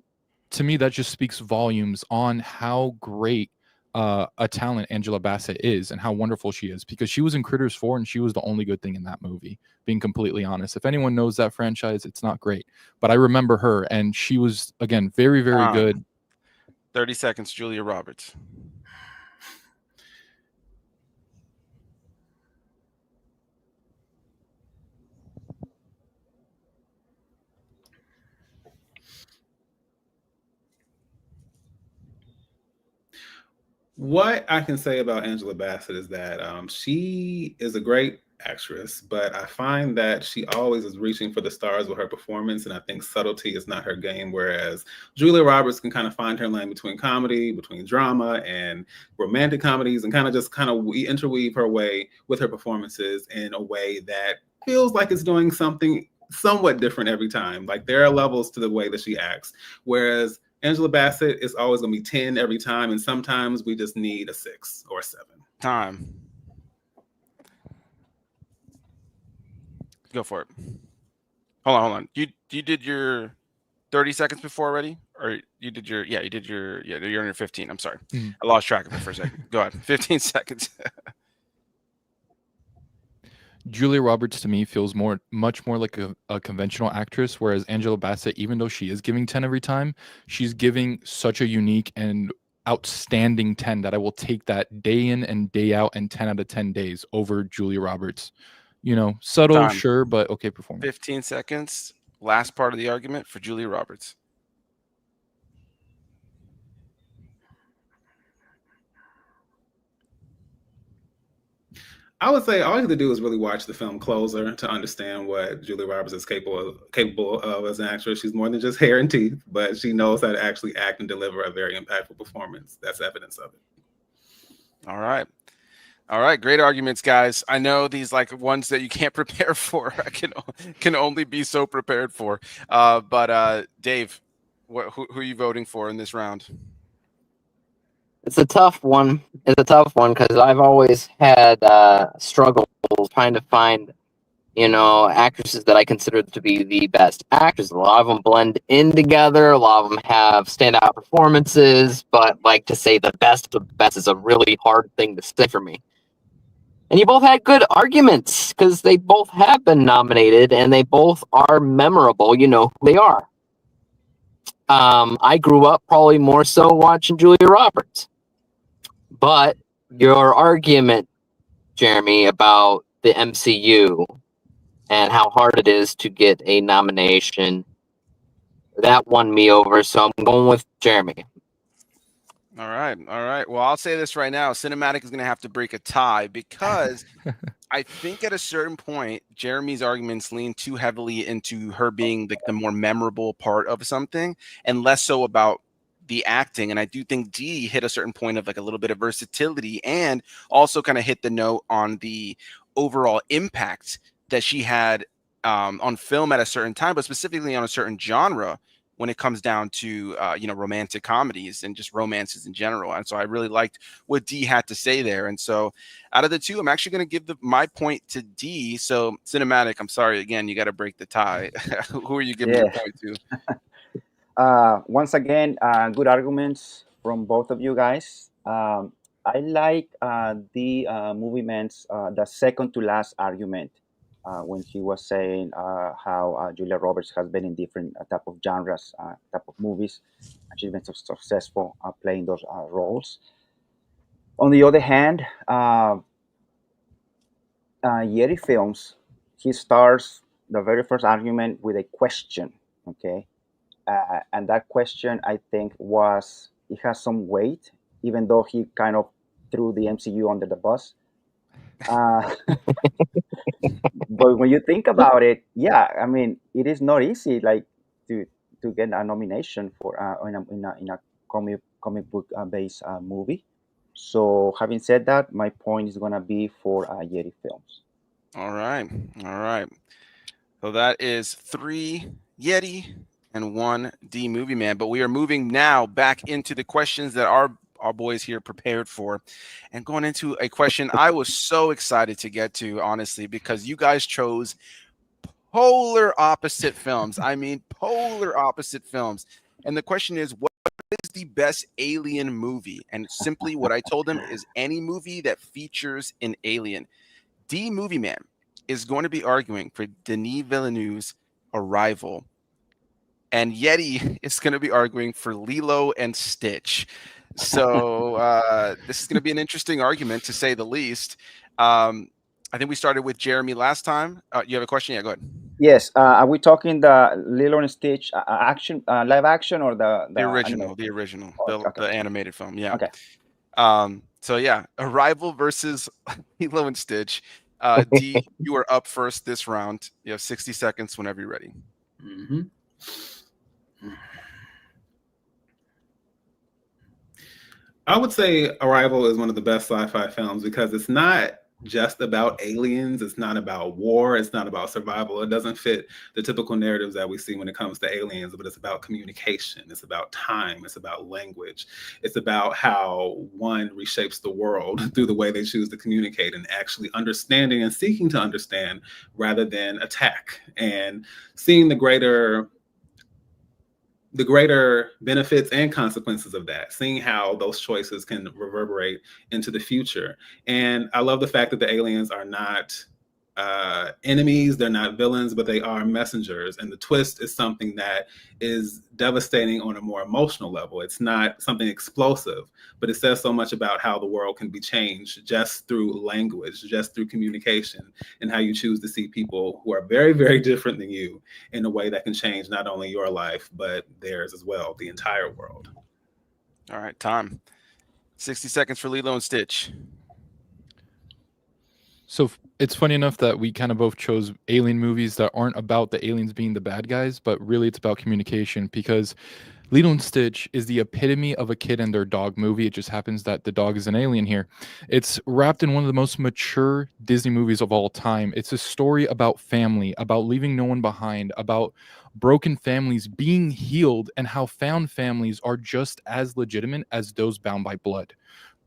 to me, that just speaks volumes on how great a talent Angela Bassett is and how wonderful she is, because she was in Critters 4 and she was the only good thing in that movie, being completely honest. If anyone knows that franchise, it's not great, but I remember her and she was, again, very, very good. 30 seconds, Julia Roberts. What I can say about Angela Bassett is that she is a great actress, but I find that she always is reaching for the stars with her performance, and I think subtlety is not her game, whereas Julia Roberts can kind of find her lane between comedy, between drama, and romantic comedies, and kind of interweave her way with her performances in a way that feels like it's doing something somewhat different every time. Like there are levels to the way that she acts, whereas Angela Bassett is always going to be 10 every time, and sometimes we just need a 6 or a 7. Time. Go for it. Hold on. You did your 30 seconds before already? Or you did your, you're in your 15. I'm sorry. I lost track of it for a second. Go ahead. 15 seconds. Julia Roberts to me feels much more like a conventional actress, whereas Angela Bassett, even though she is giving 10 every time, she's giving such a unique and outstanding 10 that I will take that day in and day out and 10 out of 10 days over Julia Roberts. Subtle, Time. sure, but okay performance. 15 seconds. Last part of the argument for Julia Roberts. I would say all you have to do is really watch the film Closer to understand what Julia Roberts is capable of as an actress. She's more than just hair and teeth, but she knows how to actually act and deliver a very impactful performance. That's evidence of it. All right. Great arguments, guys. I know these like ones that you can't prepare for. I can only be so prepared for. But Dave, who are you voting for in this round? It's a tough one. Because I've always had struggles trying to find, actresses that I consider to be the best actors. A lot of them blend in together. A lot of them have standout performances. But like to say the best of the best is a really hard thing to say for me. And you both had good arguments because they both have been nominated and they both are memorable. You know who they are. I grew up probably more so watching Julia Roberts. But your argument, Jeremy, about the MCU and how hard it is to get a nomination, that won me over. So I'm going with Jeremy. All right. All right. Well, I'll say this right now. Cinematic is going to have to break a tie because I think at a certain point, Jeremy's arguments lean too heavily into her being the more memorable part of something and less so about the acting. And I do think Dee hit a certain point of like a little bit of versatility and also kind of hit the note on the overall impact that she had on film at a certain time, but specifically on a certain genre when it comes down to romantic comedies and just romances in general. And so I really liked what Dee had to say there. And so out of the two, I'm actually going to give my point to Dee. So Cinematic, I'm sorry again, you got to break the tie. Who are you giving your point to? Once again, good arguments from both of you guys. I like the Movieman's the second to last argument when he was saying how Julia Roberts has been in different type of genres, type of movies, and she's been so successful playing those roles. On the other hand, Yeti Films, he starts the very first argument with a question, okay? And that question, I think, it has some weight, even though he kind of threw the MCU under the bus. But when you think about it, yeah, I mean, it is not easy, like to get a nomination for in a comic book based movie. So, having said that, my point is gonna be for Yeti Films. All right. All right. So that is 3 Yeti and 1 D Movieman. But we are moving now back into the questions that our boys here prepared for, and going into a question I was so excited to get to, honestly, because you guys chose polar opposite films. I mean, polar opposite films. And the question is, what is the best alien movie? And simply what I told them is any movie that features an alien. D Movieman is going to be arguing for Denis Villeneuve's Arrival, and Yeti is going to be arguing for Lilo and Stitch. So this is going to be an interesting argument, to say the least. I think we started with Jeremy last time. You have a question? Yeah, go ahead. Yes, are we talking the Lilo and Stitch action, live action, or the original, animated? the original, Oh, the animated film? Yeah. Okay. So yeah, Arrival versus Lilo and Stitch. D, you are up first this round. You have 60 seconds whenever you're ready. Mm-hmm. I would say Arrival is one of the best sci-fi films because it's not just about aliens. It's not about war. It's not about survival. It doesn't fit the typical narratives that we see when it comes to aliens, but it's about communication. It's about time. It's about language. It's about how one reshapes the world through the way they choose to communicate and actually understanding and seeking to understand rather than attack, and seeing the greater benefits and consequences of that, seeing how those choices can reverberate into the future. And I love the fact that the aliens are not enemies, they're not villains, but they are messengers. And the twist is something that is devastating on a more emotional level. It's not something explosive, but it says so much about how the world can be changed just through language, just through communication, and how you choose to see people who are very, very different than you in a way that can change not only your life, but theirs as well, the entire world. All right, time. 60 seconds for Lilo and Stitch. So it's funny enough that we kind of both chose alien movies that aren't about the aliens being the bad guys, but really it's about communication, because Lilo and Stitch is the epitome of a kid and their dog movie. It just happens that the dog is an alien here. It's wrapped in one of the most mature Disney movies of all time. It's a story about family, about leaving no one behind, about broken families being healed, and how found families are just as legitimate as those bound by blood.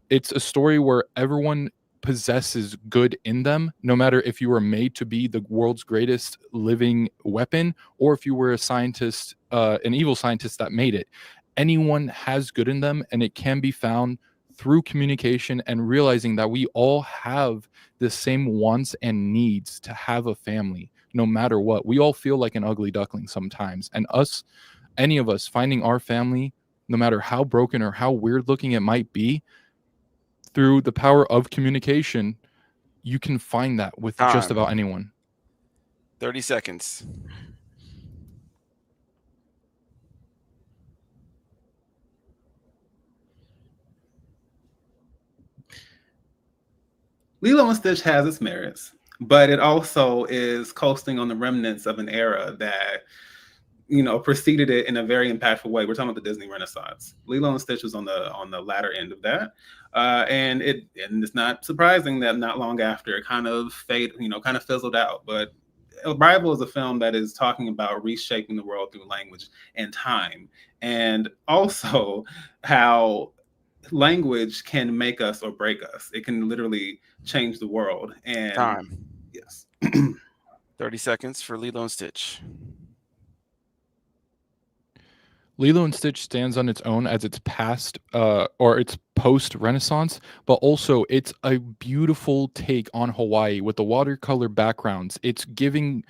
It's a story where everyone possesses good in them, no matter if you were made to be the world's greatest living weapon or if you were a scientist, an evil scientist that made it. Anyone has good in them, and it can be found through communication and realizing that we all have the same wants and needs to have a family, no matter what. We all feel like an ugly duckling sometimes, and us any of us finding our family, no matter how broken or how weird looking it might be, through the power of communication, you can find that with just about Time. anyone. 30 seconds. Lilo and Stitch has its merits, but it also is coasting on the remnants of an era that, preceded it in a very impactful way. We're talking about the Disney Renaissance. Lilo and Stitch was on the latter end of that, and it's not surprising that not long after it kind of kind of fizzled out. But Arrival is a film that is talking about reshaping the world through language and time, and also how language can make us or break us. It can literally change the world. And Time. yes. 30 seconds for Lilo and Stitch. Lilo and Stitch stands on its own as its past or its post Renaissance, but also it's a beautiful take on Hawaii with the watercolor backgrounds. It's giving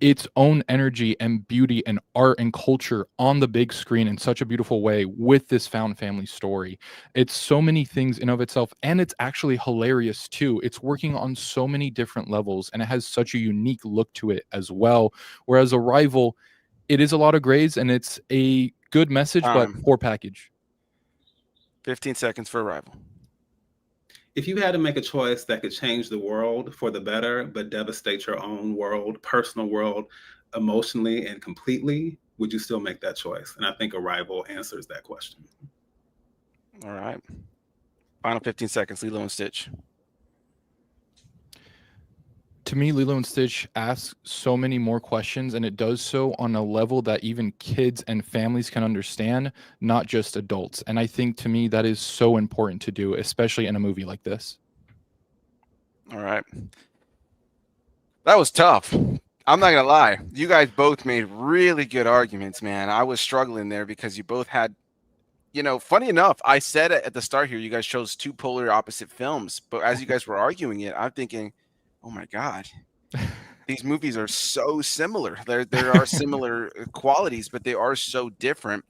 its own energy and beauty and art and culture on the big screen in such a beautiful way with this found family story. It's so many things in of itself, and it's actually hilarious too. It's working on so many different levels, and it has such a unique look to it as well. Whereas Arrival, it is a lot of grays and it's a good message, but Time. poor package. 15 seconds for Arrival. If you had to make a choice that could change the world for the better, but devastate your own world, personal world, emotionally and completely, would you still make that choice? And I think Arrival answers that question. All right. Final 15 seconds. Lilo and Stitch. To me, Lilo and Stitch asks so many more questions, and it does so on a level that even kids and families can understand, not just adults. And I think to me that is so important to do, especially in a movie like this. All right. That was tough. I'm not gonna lie. You guys both made really good arguments, man. I was struggling there because you both had, funny enough, I said at the start here, you guys chose two polar opposite films, but as you guys were arguing it, I'm thinking, oh my God, these movies are so similar. There are similar qualities, but they are so different.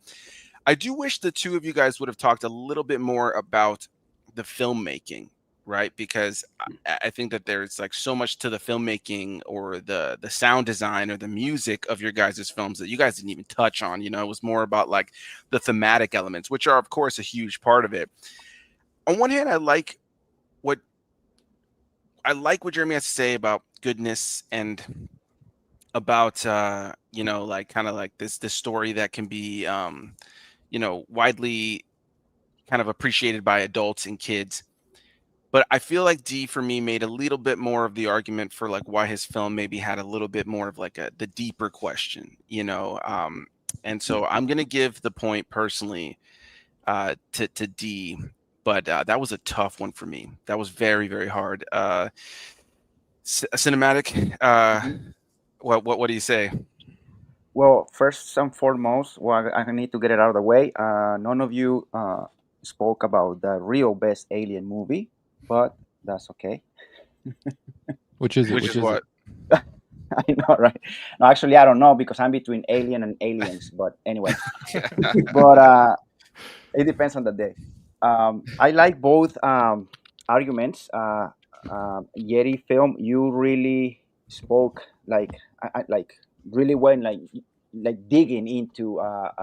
I do wish the two of you guys would have talked a little bit more about the filmmaking, right? Because I think that there's like so much to the filmmaking or the sound design or the music of your guys' films that you guys didn't even touch on. It was more about like the thematic elements, which are of course a huge part of it. On one hand, I like what Jeremy has to say about goodness and about like kind of like this story that can be widely kind of appreciated by adults and kids. But I feel like D for me made a little bit more of the argument for like why his film maybe had a little bit more of like the deeper question, and so I'm gonna give the point personally to D, but that was a tough one for me. That was very, very hard. Cinematic. What do you say? Well, first and foremost, well, I need to get it out of the way. None of you spoke about the real best alien movie, but that's okay. Which is it? Which is what? I know, right? No, actually, I don't know because I'm between Alien and Aliens. But anyway, but it depends on the day. I like both arguments. Yeti film, you really spoke like really went like digging into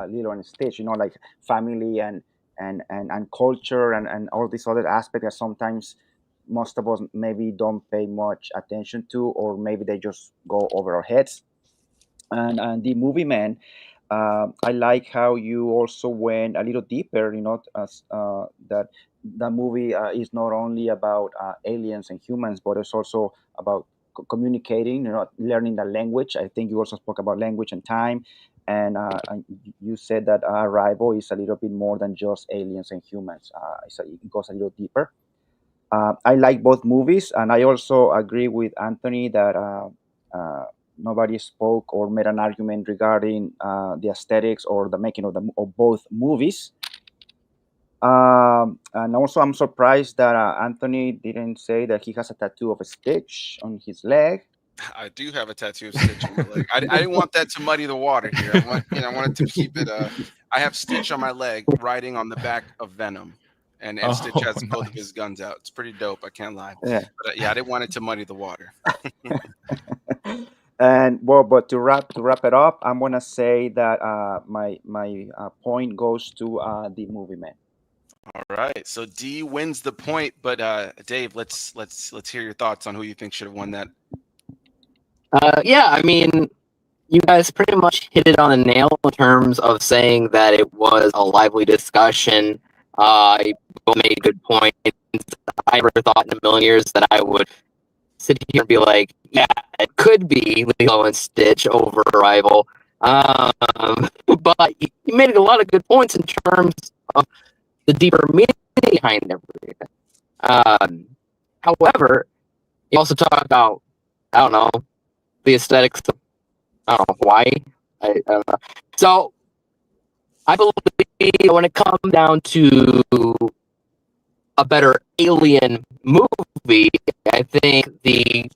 Lilo and Stitch. Like family and culture and all these other aspects that sometimes most of us maybe don't pay much attention to, or maybe they just go over our heads. And the movie man, I like how you also went a little deeper, as that the movie is not only about aliens and humans, but it's also about communicating, learning the language. I think you also spoke about language and time, and you said that Arrival is a little bit more than just aliens and humans. It goes a little deeper. I like both movies, and I also agree with Anthony that nobody spoke or made an argument regarding the aesthetics or the making of both movies. And also, I'm surprised that Anthony didn't say that he has a tattoo of a Stitch on his leg. I do have a tattoo of Stitch on my leg. I didn't want that to muddy the water here. I wanted to keep it. I have Stitch on my leg, riding on the back of Venom, and Stitch Oh, has both of his nice. guns out. It's pretty dope. I can't lie. Yeah. But yeah, I didn't want it to muddy the water. And well, but to wrap it up, I'm gonna say that my point goes to the movie man. All right, so D wins the point, but Dave, let's hear your thoughts on who you think should have won that. Yeah, I mean, you guys pretty much hit it on the nail in terms of saying that it was a lively discussion. You both made good points. I never thought in a million years that I would sit here and be like, yeah, it could be Lilo and Stitch over Arrival. But you made a lot of good points in terms of the deeper meaning behind everything. However, you also talk about, I don't know, the aesthetics of, I don't know, Hawaii. I don't know. So I believe when it comes down to a better Alien movie, I think the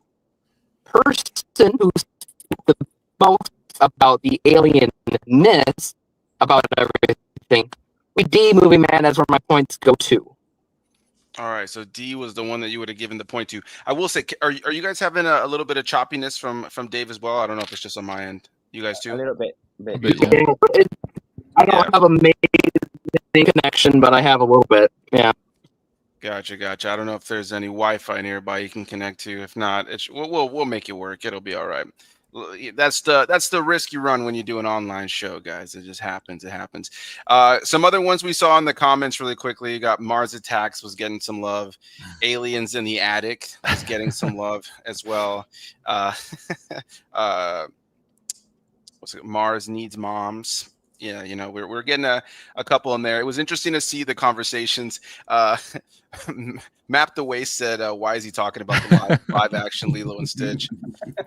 person who spoke the most about the alienness about everything, we D Movie Man, that's where my points go to. All right, so D was the one that you would have given the point to. I will say, are you guys having a little bit of choppiness from Dave as well? I don't know if it's just on my end. You guys A too? little bit. A bit, yeah. I don't have a amazing connection, but I have a little bit. Yeah. Gotcha. I don't know if there's any Wi-Fi nearby you can connect to. If not, we'll make it work. It'll be all right. That's the risk you run when you do an online show, guys. It just happens. It happens. Some other ones we saw in the comments really quickly. You got Mars Attacks was getting some love. Aliens in the Attic was getting some love as well. What's it? Mars Needs Moms. Yeah, we're getting a couple in there. It was interesting to see the conversations. Map the Waste said, why is he talking about the live action Lilo and Stitch?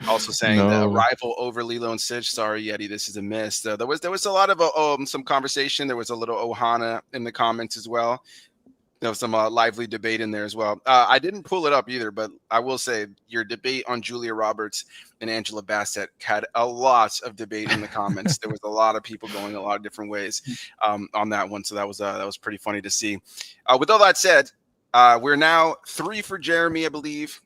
Also saying the No. Arrival over Lilo and Stitch. Sorry, Yeti, this is a miss. There was a lot of some conversation. There was a little Ohana in the comments as well. There was some lively debate in there as well. I didn't pull it up either, but I will say your debate on Julia Roberts and Angela Bassett had a lot of debate in the comments. There was a lot of people going a lot of different ways on that one, so that was pretty funny to see. With all that said, we're now 3 for Jeremy, I believe,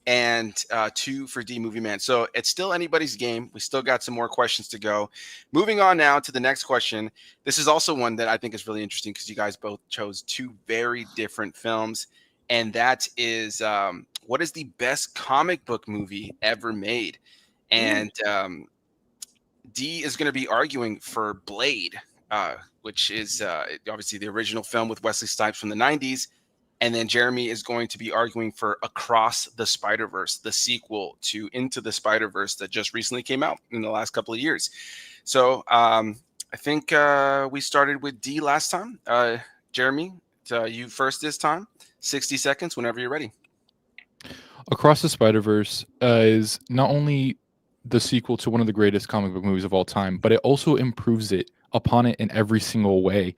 and 2 for D Movie Man. So it's still anybody's game. We still got some more questions to go. Moving on now to the next question. This is also one that I think is really interesting because you guys both chose 2 very different films. And that is, what is the best comic book movie ever made? And D is going to be arguing for Blade, which is obviously the original film with Wesley Snipes from the 90s. And then Jeremy is going to be arguing for Across the Spider-Verse, the sequel to Into the Spider-Verse that just recently came out in the last couple of years. So I think we started with D last time. Jeremy, you first this time. 60 seconds whenever you're ready. Across the Spider-Verse is not only the sequel to one of the greatest comic book movies of all time, but it also improves it upon it in every single way.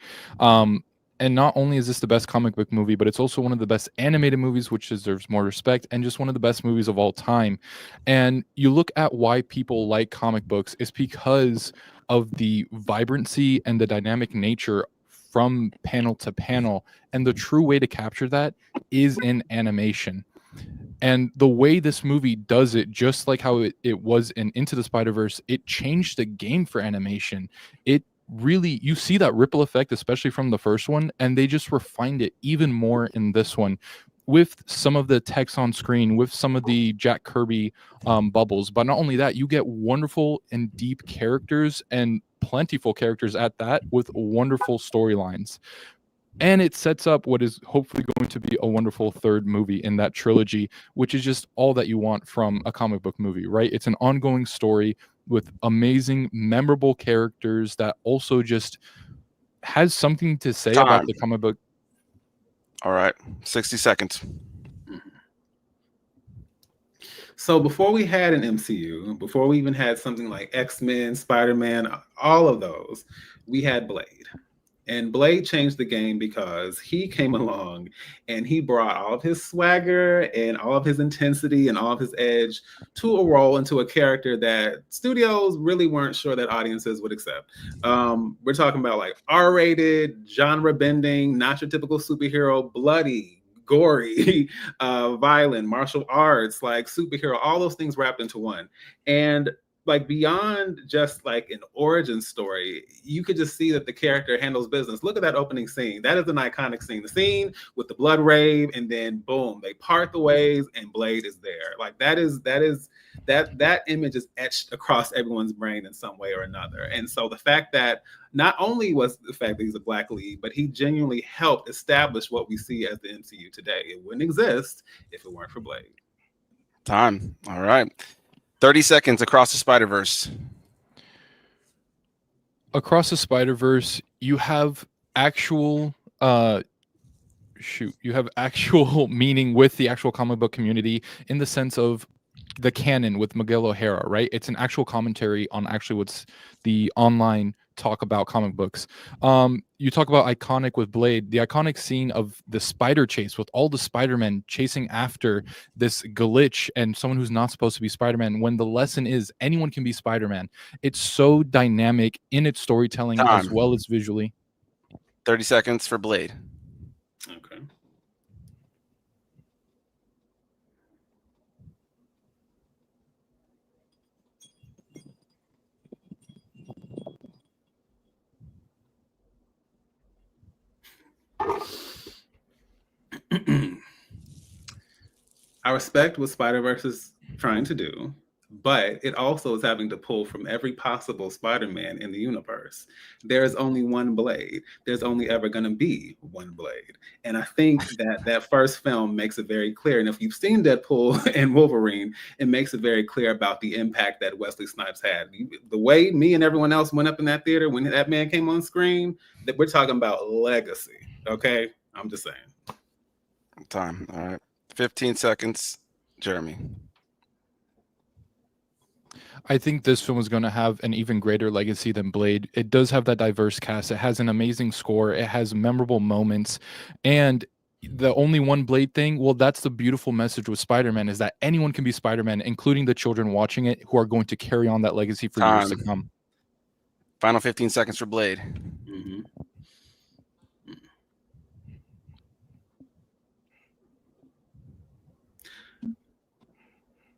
And not only is this the best comic book movie, but it's also one of the best animated movies, which deserves more respect, and just one of the best movies of all time. And you look at why people like comic books, it's because of the vibrancy and the dynamic nature from panel to panel. And the true way to capture that is in animation. And the way this movie does it, just like how it was in Into the Spider-Verse, it changed the game for animation. It really, you see that ripple effect, especially from the first one, and they just refined it even more in this one with some of the text on screen, with some of the Jack Kirby bubbles. But not only that, you get wonderful and deep characters, and plentiful characters at that, with wonderful storylines. And it sets up what is hopefully going to be a wonderful third movie in that trilogy, which is just all that you want from a comic book movie, right? It's an ongoing story with amazing, memorable characters that also just has something to say about the comic book. All right, 60 seconds. So before we had an MCU, before we even had something like X-Men, Spider-Man, all of those, we had Blade. And Blade changed the game because he came along and he brought all of his swagger and all of his intensity and all of his edge to a role, into a character that studios really weren't sure that audiences would accept. We're talking about like R-rated, genre-bending, not your typical superhero, bloody, gory, violent, martial arts, like superhero, all those things wrapped into one. And like beyond just like an origin story, you could just see that the character handles business. Look at that opening scene. That is an iconic scene. The scene with the blood rave, and then boom, they part the ways, and Blade is there. Like that image is etched across everyone's brain in some way or another. And so the fact that not only was the fact that he's a black lead, but he genuinely helped establish what we see as the MCU today. It wouldn't exist if it weren't for Blade. Time. All right. 30 seconds. Across the Spider-Verse. Across the Spider-Verse, you have actual you have actual meaning with the actual comic book community, in the sense of the canon with Miguel O'Hara, right? It's an actual commentary on actually what's the online talk about comic books. You talk about iconic with Blade, the iconic scene of the spider chase with all the Spider-Men chasing after this glitch and someone who's not supposed to be Spider-Man, when the lesson is anyone can be Spider-Man. It's so dynamic in its storytelling as well as visually. 30 seconds for Blade. Okay. I respect what Spider-Verse is trying to do, but it also is having to pull from every possible Spider-Man in the universe. There is only one Blade. There's only ever going to be one Blade. And I think that first film makes it very clear. And if you've seen Deadpool and Wolverine, it makes it very clear about the impact that Wesley Snipes had. The way me and everyone else went up in that theater when that man came on screen, that we're talking about legacy. Okay? I'm just saying. Time. All right. 15 seconds. Jeremy. I think this film is going to have an even greater legacy than Blade. It does have that diverse cast. It has an amazing score. It has memorable moments. And the only one Blade thing, well, that's the beautiful message with Spider-Man, is that anyone can be Spider-Man, including the children watching it, who are going to carry on that legacy for years to come. Final 15 seconds for Blade. Mm-hmm.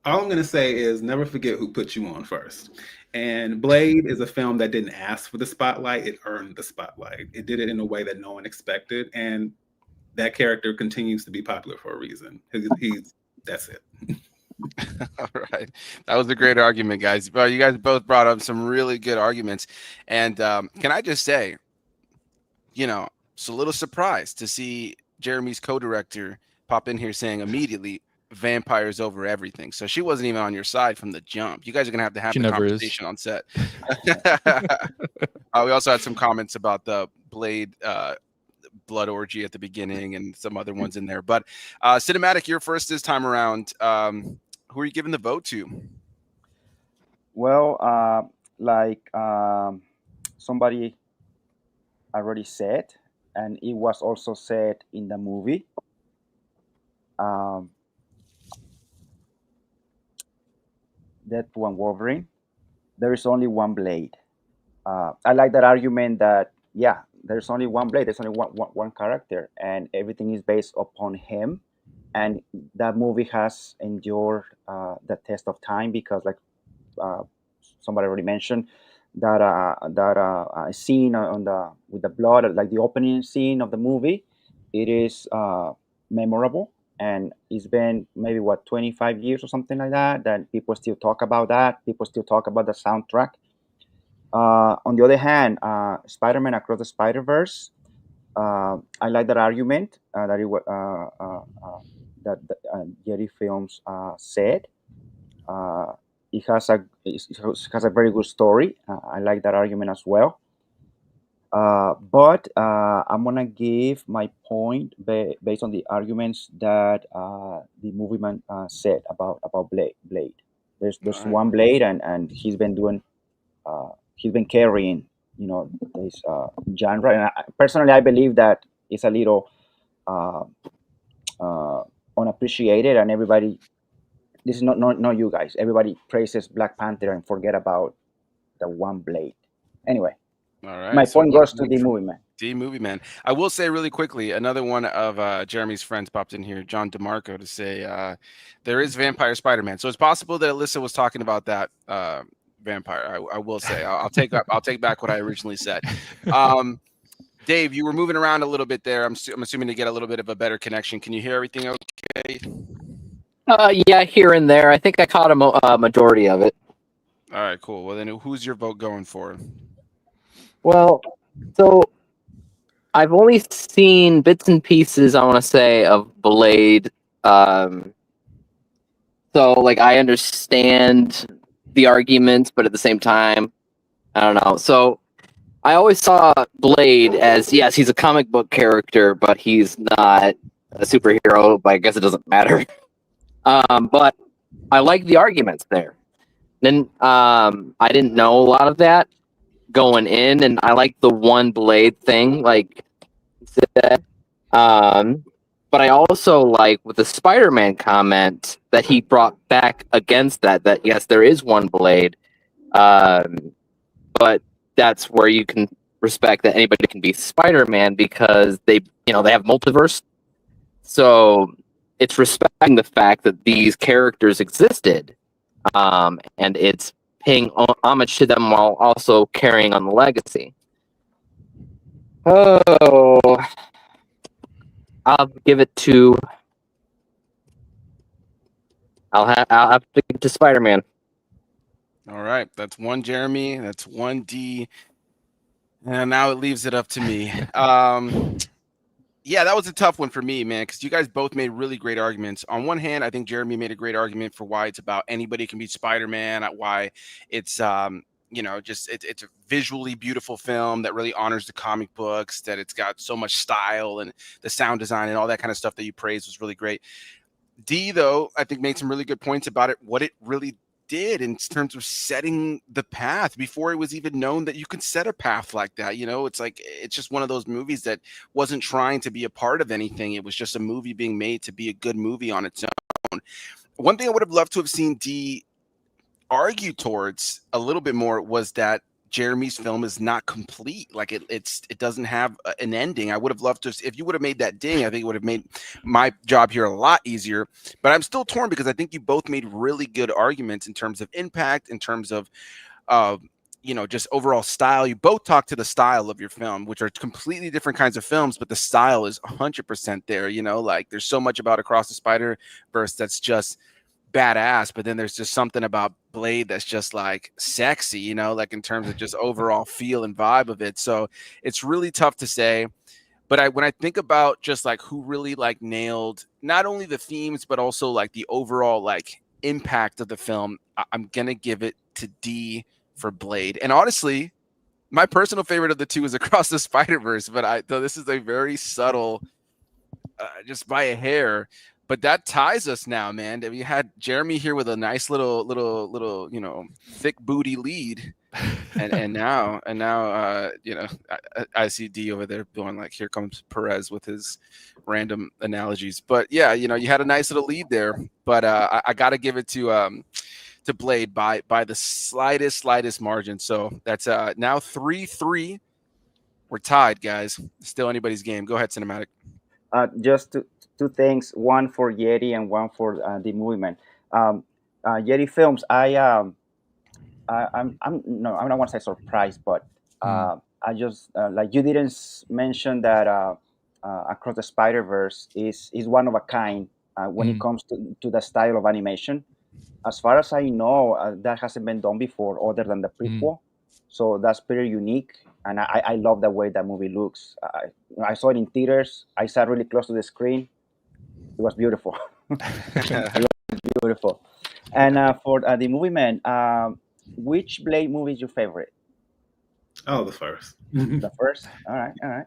All I'm going to say is never forget who put you on first. And Blade is a film that didn't ask for the spotlight. It earned the spotlight. It did it in a way that no one expected. And that character continues to be popular for a reason. That's it. All right. That was a great argument, guys. Well, you guys both brought up some really good arguments. And can I just say, it's a little surprised to see Jeremy's co-director pop in here saying immediately, vampires over everything. So she wasn't even on your side from the jump. You guys are going to have She the never conversation on set. We also had some comments about the Blade blood orgy at the beginning and some other ones in there. But Cinematic, you're first this time around. Who are you giving the vote to? Well, somebody already said, and it was also said in the movie. Deadpool and Wolverine, there is only one Blade. I like that argument that, yeah, there's only one Blade, there's only one character, and everything is based upon him. And that movie has endured the test of time because, like somebody already mentioned, that scene with the blood, like the opening scene of the movie, it is memorable. And it's been maybe 25 years or something like that people still talk about that. People still talk about the soundtrack. On the other hand, Spider-Man Across the Spider-Verse, I like that argument that Yeti Films said. It has a very good story. I like that argument as well. But I'm gonna give my point based on the arguments that the Movieman said about Blade. There's one Blade, and he's been carrying this genre. And personally, I believe that it's a little uh, unappreciated, and everybody. This is not you guys. Everybody praises Black Panther and forget about the one blade. Anyway, All right. my So point one goes to point the for movie, man. D Movie Man. I will say really quickly, another one of Jeremy's friends popped in here, John DeMarco, to say there is Vampire Spider-Man. So it's possible that Alyssa was talking about that vampire. I will say I'll take back what I originally said. Dave, you were moving around a little bit there. I'm assuming to get a little bit of a better connection. Can you hear everything okay? Yeah, here and there. I think I caught a majority of it. All right, cool. Well, then who's your vote going for? Well, so I've only seen bits and pieces, I want to say, of Blade. So, like, I understand the arguments, but at the same time, I don't know. So, I always saw Blade as, yes, he's a comic book character, but he's not a superhero. But I guess it doesn't matter. But I like the arguments there. Then I didn't know a lot of that going in, and I like the one blade thing, like said. But I also like with the Spider-Man comment that he brought back against that yes, there is one blade, but that's where you can respect that anybody can be Spider-Man because they have multiverse, so it's respecting the fact that these characters existed, and it's paying homage to them while also carrying on the legacy. Oh, I'll give it to. I'll have to give it to Spider-Man. All right, that's one Jeremy, that's one D, and now it leaves it up to me. Yeah, that was a tough one for me, man, because you guys both made really great arguments. On one hand, I think Jeremy made a great argument for why it's about anybody can be Spider-Man, why it's just it's a visually beautiful film that really honors the comic books, that it's got so much style and the sound design and all that kind of stuff that you praised was really great. D, though, I think made some really good points about it, what it really did in terms of setting the path before it was even known that you could set a path like that. It's like it's just one of those movies that wasn't trying to be a part of anything. It was just a movie being made to be a good movie on its own. One thing I would have loved to have seen D argue towards a little bit more was that Jeremy's film is not complete. Like it doesn't have an ending. I would have loved to, if you would have made that ding, I think it would have made my job here a lot easier. But I'm still torn because I think you both made really good arguments in terms of impact, in terms of just overall style. You both talk to the style of your film, which are completely different kinds of films, but the style is 100% there. Like there's so much about Across the Spider-Verse that's just badass, but then there's just something about Blade that's just like sexy, like in terms of just overall feel and vibe of it. So it's really tough to say. But when I think about just like who really like nailed not only the themes, but also like the overall like impact of the film, I'm gonna give it to D for Blade. And honestly, my personal favorite of the two is Across the Spider-Verse, but though this is a very subtle, just by a hair. But that ties us now, man. We had Jeremy here with a nice little, thick booty lead, and now, I see D over there going like, here comes Perez with his random analogies. But yeah, you had a nice little lead there. But I got to give it to Blade by the slightest margin. So that's now 3-3. We're tied, guys. Still anybody's game. Go ahead, Cinematic. Just two things, one for Yeti and one for the Movieman. Yeti Films, I'm no, I don't want to say surprised, but I just like you didn't mention that Across the Spider-Verse is one of a kind when it comes to the style of animation. As far as I know, that hasn't been done before, other than the prequel. So that's pretty unique, and I love the way that movie looks. I saw it in theaters. I sat really close to the screen. It was beautiful. It was beautiful. And for the Movieman, which Blade movie is your favorite? Oh, the first. The first. All right. Yeah.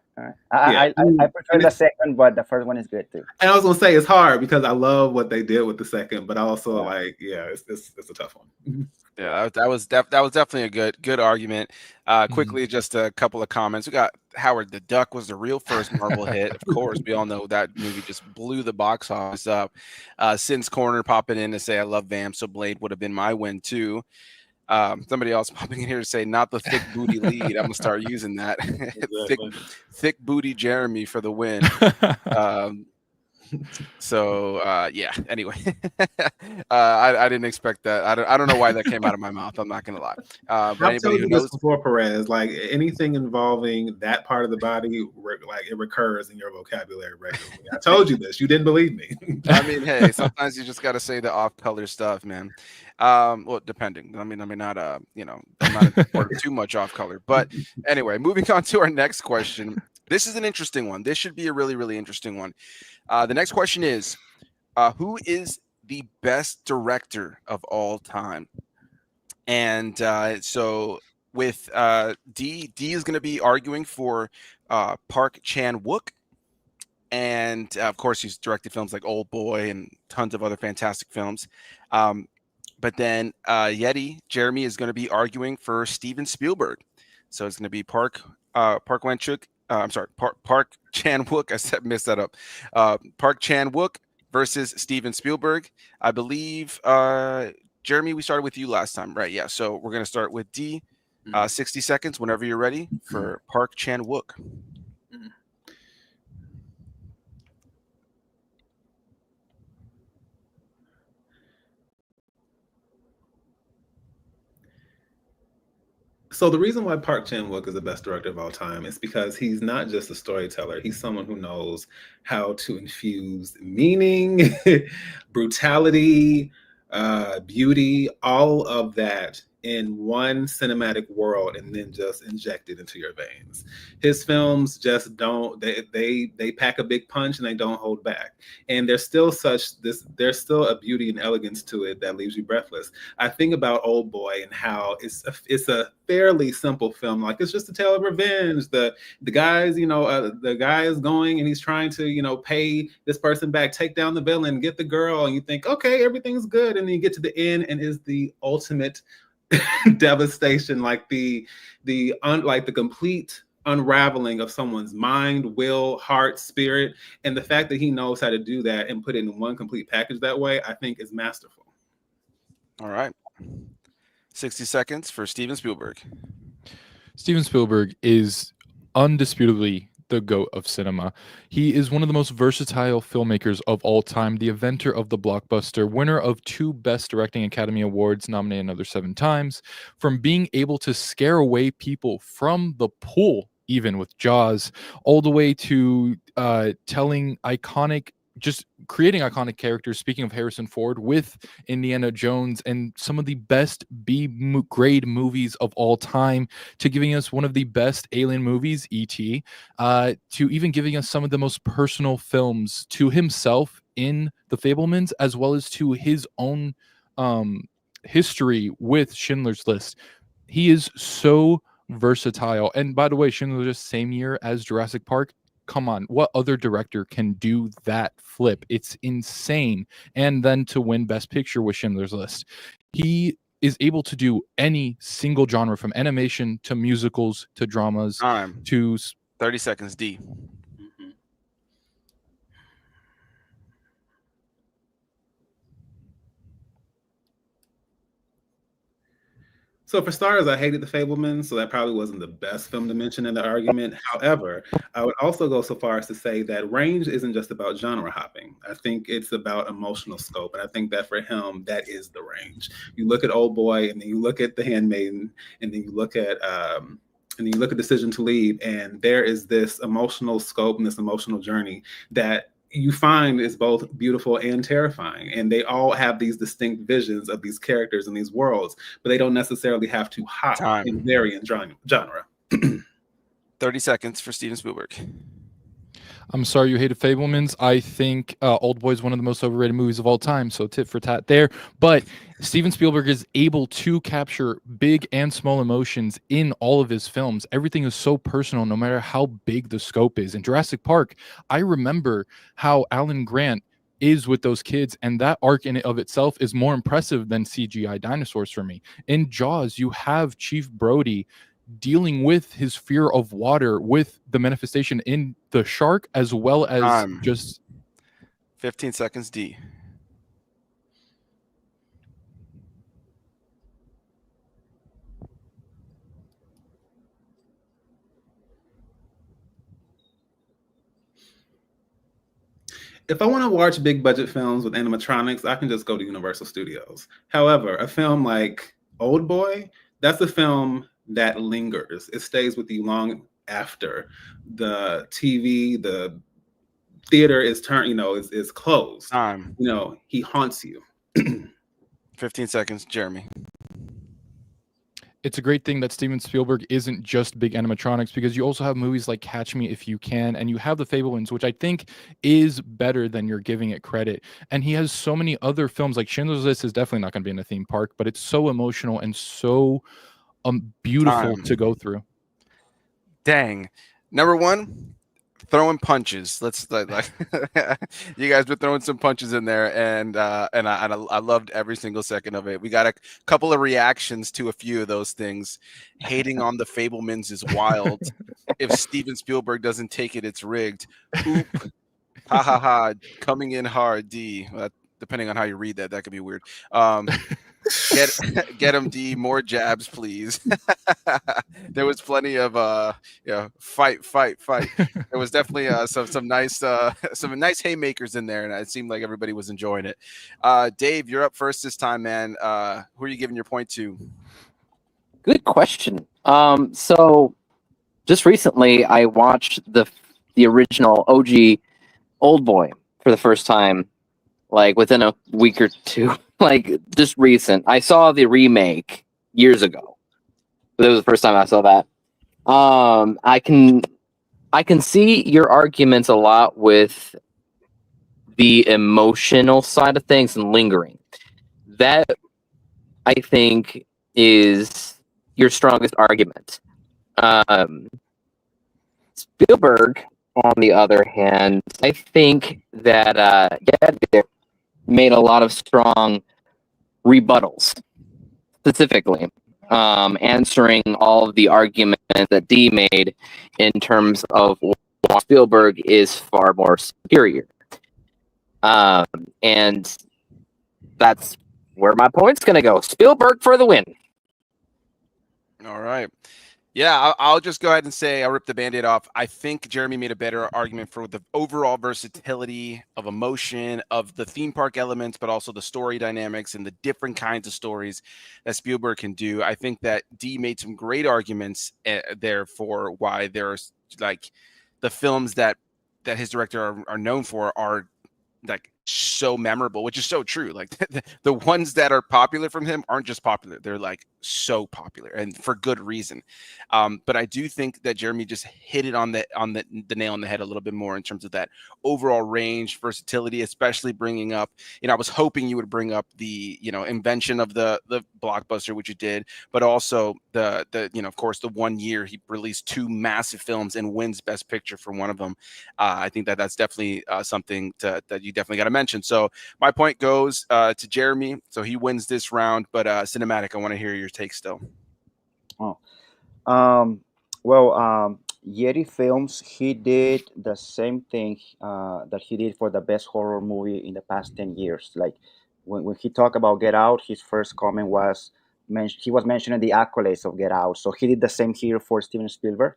I prefer the second, but the first one is good too. And I was gonna say it's hard because I love what they did with the second, but I also it's a tough one. Yeah, that was definitely a good argument. Quickly, just a couple of comments. We got Howard the Duck was the real first Marvel hit. Of course, we all know that movie just blew the box office up. Sin's Corner popping in to say I love Vamp, so Blade would have been my win too. Somebody else popping in here to say not the thick booty lead. I'm gonna start using that. thick booty Jeremy for the win. Yeah, anyway, I didn't expect that. I don't know why that came out of my mouth. I'm not gonna lie. But I've anybody told who you this knows, before, Perez, like anything involving that part of the body, like it recurs in your vocabulary regularly. I told you this. You didn't believe me. I mean, hey, sometimes you just got to say the off-color stuff, man. Well, depending. I mean, not I'm not important too much off-color. But anyway, moving on to our next question. This is an interesting one. This should be a really, really interesting one. The next question is, who is the best director of all time? And so with D is going to be arguing for Park Chan-wook. And of course, he's directed films like Old Boy and tons of other fantastic films. But then Yeti, Jeremy, is going to be arguing for Steven Spielberg. So it's going to be Park Chan-wook. I messed that up. Park Chan-wook versus Steven Spielberg. I believe, Jeremy, we started with you last time, right? Yeah. So we're going to start with D. 60 seconds whenever you're ready for Park Chan-wook. So the reason why Park Chan-wook is the best director of all time is because he's not just a storyteller. He's someone who knows how to infuse meaning, brutality, beauty, all of that in one cinematic world and then just inject it into your veins. His films just don't, they pack a big punch and they don't hold back. And there's still a beauty and elegance to it that leaves you breathless. I think about Old Boy and how it's a fairly simple film. Like it's just a tale of revenge. The guy is going and he's trying to, pay this person back, take down the villain, get the girl, and you think, okay, everything's good. And then you get to the end and is the ultimate devastation, like the complete unraveling of someone's mind, will, heart, spirit. And the fact that he knows how to do that and put it in one complete package that way, I think is masterful. All right. 60 seconds for Steven Spielberg. Steven Spielberg is undisputably the GOAT of cinema. He is one of the most versatile filmmakers of all time, the inventor of the blockbuster, winner of 2 Best Directing Academy Awards, nominated another 7 times, from being able to scare away people from the pool, even with Jaws, all the way to just creating iconic characters. Speaking of Harrison Ford, with Indiana Jones and some of the best B-grade movies of all time, to giving us one of the best alien movies, E.T., to even giving us some of the most personal films to himself in The Fabelmans, as well as to his own history with Schindler's List. He is so versatile. And by the way, Schindler's List, same year as Jurassic Park. Come on, what other director can do that flip? It's insane. And then to win Best Picture with Schindler's List. He is able to do any single genre, from animation to musicals to dramas to 30 seconds, D. So for starters, I hated The Fabelmans, so that probably wasn't the best film to mention in the argument. However, I would also go so far as to say that range isn't just about genre hopping. I think it's about emotional scope, and I think that for him, that is the range. You look at Old Boy, and then you look at The Handmaiden, and then you look at Decision to Leave, and there is this emotional scope and this emotional journey that you find is both beautiful and terrifying. And they all have these distinct visions of these characters and these worlds, but they don't necessarily have to hop and vary in genre. 30 seconds for Steven Spielberg. I'm sorry you hated Fabelmans. I think Old Boy is one of the most overrated movies of all time, so tit for tat there. But Steven Spielberg is able to capture big and small emotions in all of his films. Everything is so personal, no matter how big the scope is. In Jurassic Park, I remember how Alan Grant is with those kids, and that arc in and of itself is more impressive than CGI dinosaurs for me. In Jaws, you have Chief Brody dealing with his fear of water with the manifestation in the shark, as well as just 15 seconds. D. If I want to watch big budget films with animatronics, I can just go to Universal Studios. However, a film like Old Boy, that's a film that lingers. It stays with you long after the TV, the theater is turned, is closed. Time. He haunts you. 15 seconds, Jeremy. It's a great thing that Steven Spielberg isn't just big animatronics, because you also have movies like Catch Me If You Can, and you have The Fabelmans, which I think is better than you're giving it credit. And he has so many other films, like Schindler's List is definitely not going to be in a theme park, but it's so emotional and so beautiful to go through. Dang. Number one, throwing punches. Let's like you guys were throwing some punches in there, and I loved every single second of it. We got a couple of reactions to a few of those things. Hating on The Fabelmans is wild. If Steven Spielberg doesn't take it, it's rigged. Oop. Ha ha ha. Coming in hard. D. Depending on how you read that could be weird. Get him, D. More jabs, please. There was plenty of fight. There was definitely some nice haymakers in there, and it seemed like everybody was enjoying it. Dave, you're up first this time, man. Who are you giving your point to? Good question. So just recently I watched the original OG Old Boy for the first time, like within a week or two. Like just recent. I saw the remake years ago. But it was the first time I saw that. I can see your arguments a lot with the emotional side of things and lingering. That, I think, is your strongest argument. Spielberg, on the other hand, I think that made a lot of strong rebuttals, specifically answering all of the arguments that D made in terms of why Spielberg is far more superior. And that's where my point's going to go. Spielberg for the win. All right. Yeah, I'll just go ahead and say I'll rip the Band-Aid off. I think Jeremy made a better argument for the overall versatility of emotion, of the theme park elements, but also the story dynamics and the different kinds of stories that Spielberg can do. I think that D made some great arguments there for why there's like the films that his director are known for are like so memorable, which is so true. Like the ones that are popular from him aren't just popular, they're like so popular, and for good reason. But I do think that Jeremy just hit it on the nail on the head a little bit more in terms of that overall range, versatility, especially bringing up, I was hoping you would bring up the invention of the blockbuster, which you did, but also the of course the 1 year he released 2 massive films and wins Best Picture for one of them. I think that's definitely something that you definitely got to mention. So my point goes to Jeremy. So he wins this round, but Cinematic, I want to hear your take still. Yeti Films, he did the same thing that he did for the best horror movie in the past 10 years. Like when he talked about Get Out, his first comment was he was mentioning the accolades of Get Out. So he did the same here for Steven Spielberg.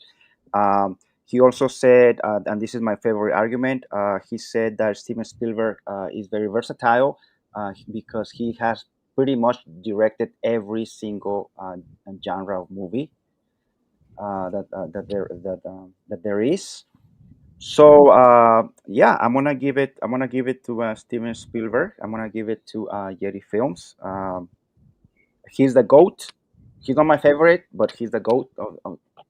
He also said, and this is my favorite argument, he said that Steven Spielberg is very versatile because he has pretty much directed every single genre of movie that there is. So I'm gonna give it to Steven Spielberg. I'm gonna give it to Yeti Films. He's the GOAT. He's not my favorite, but he's the GOAT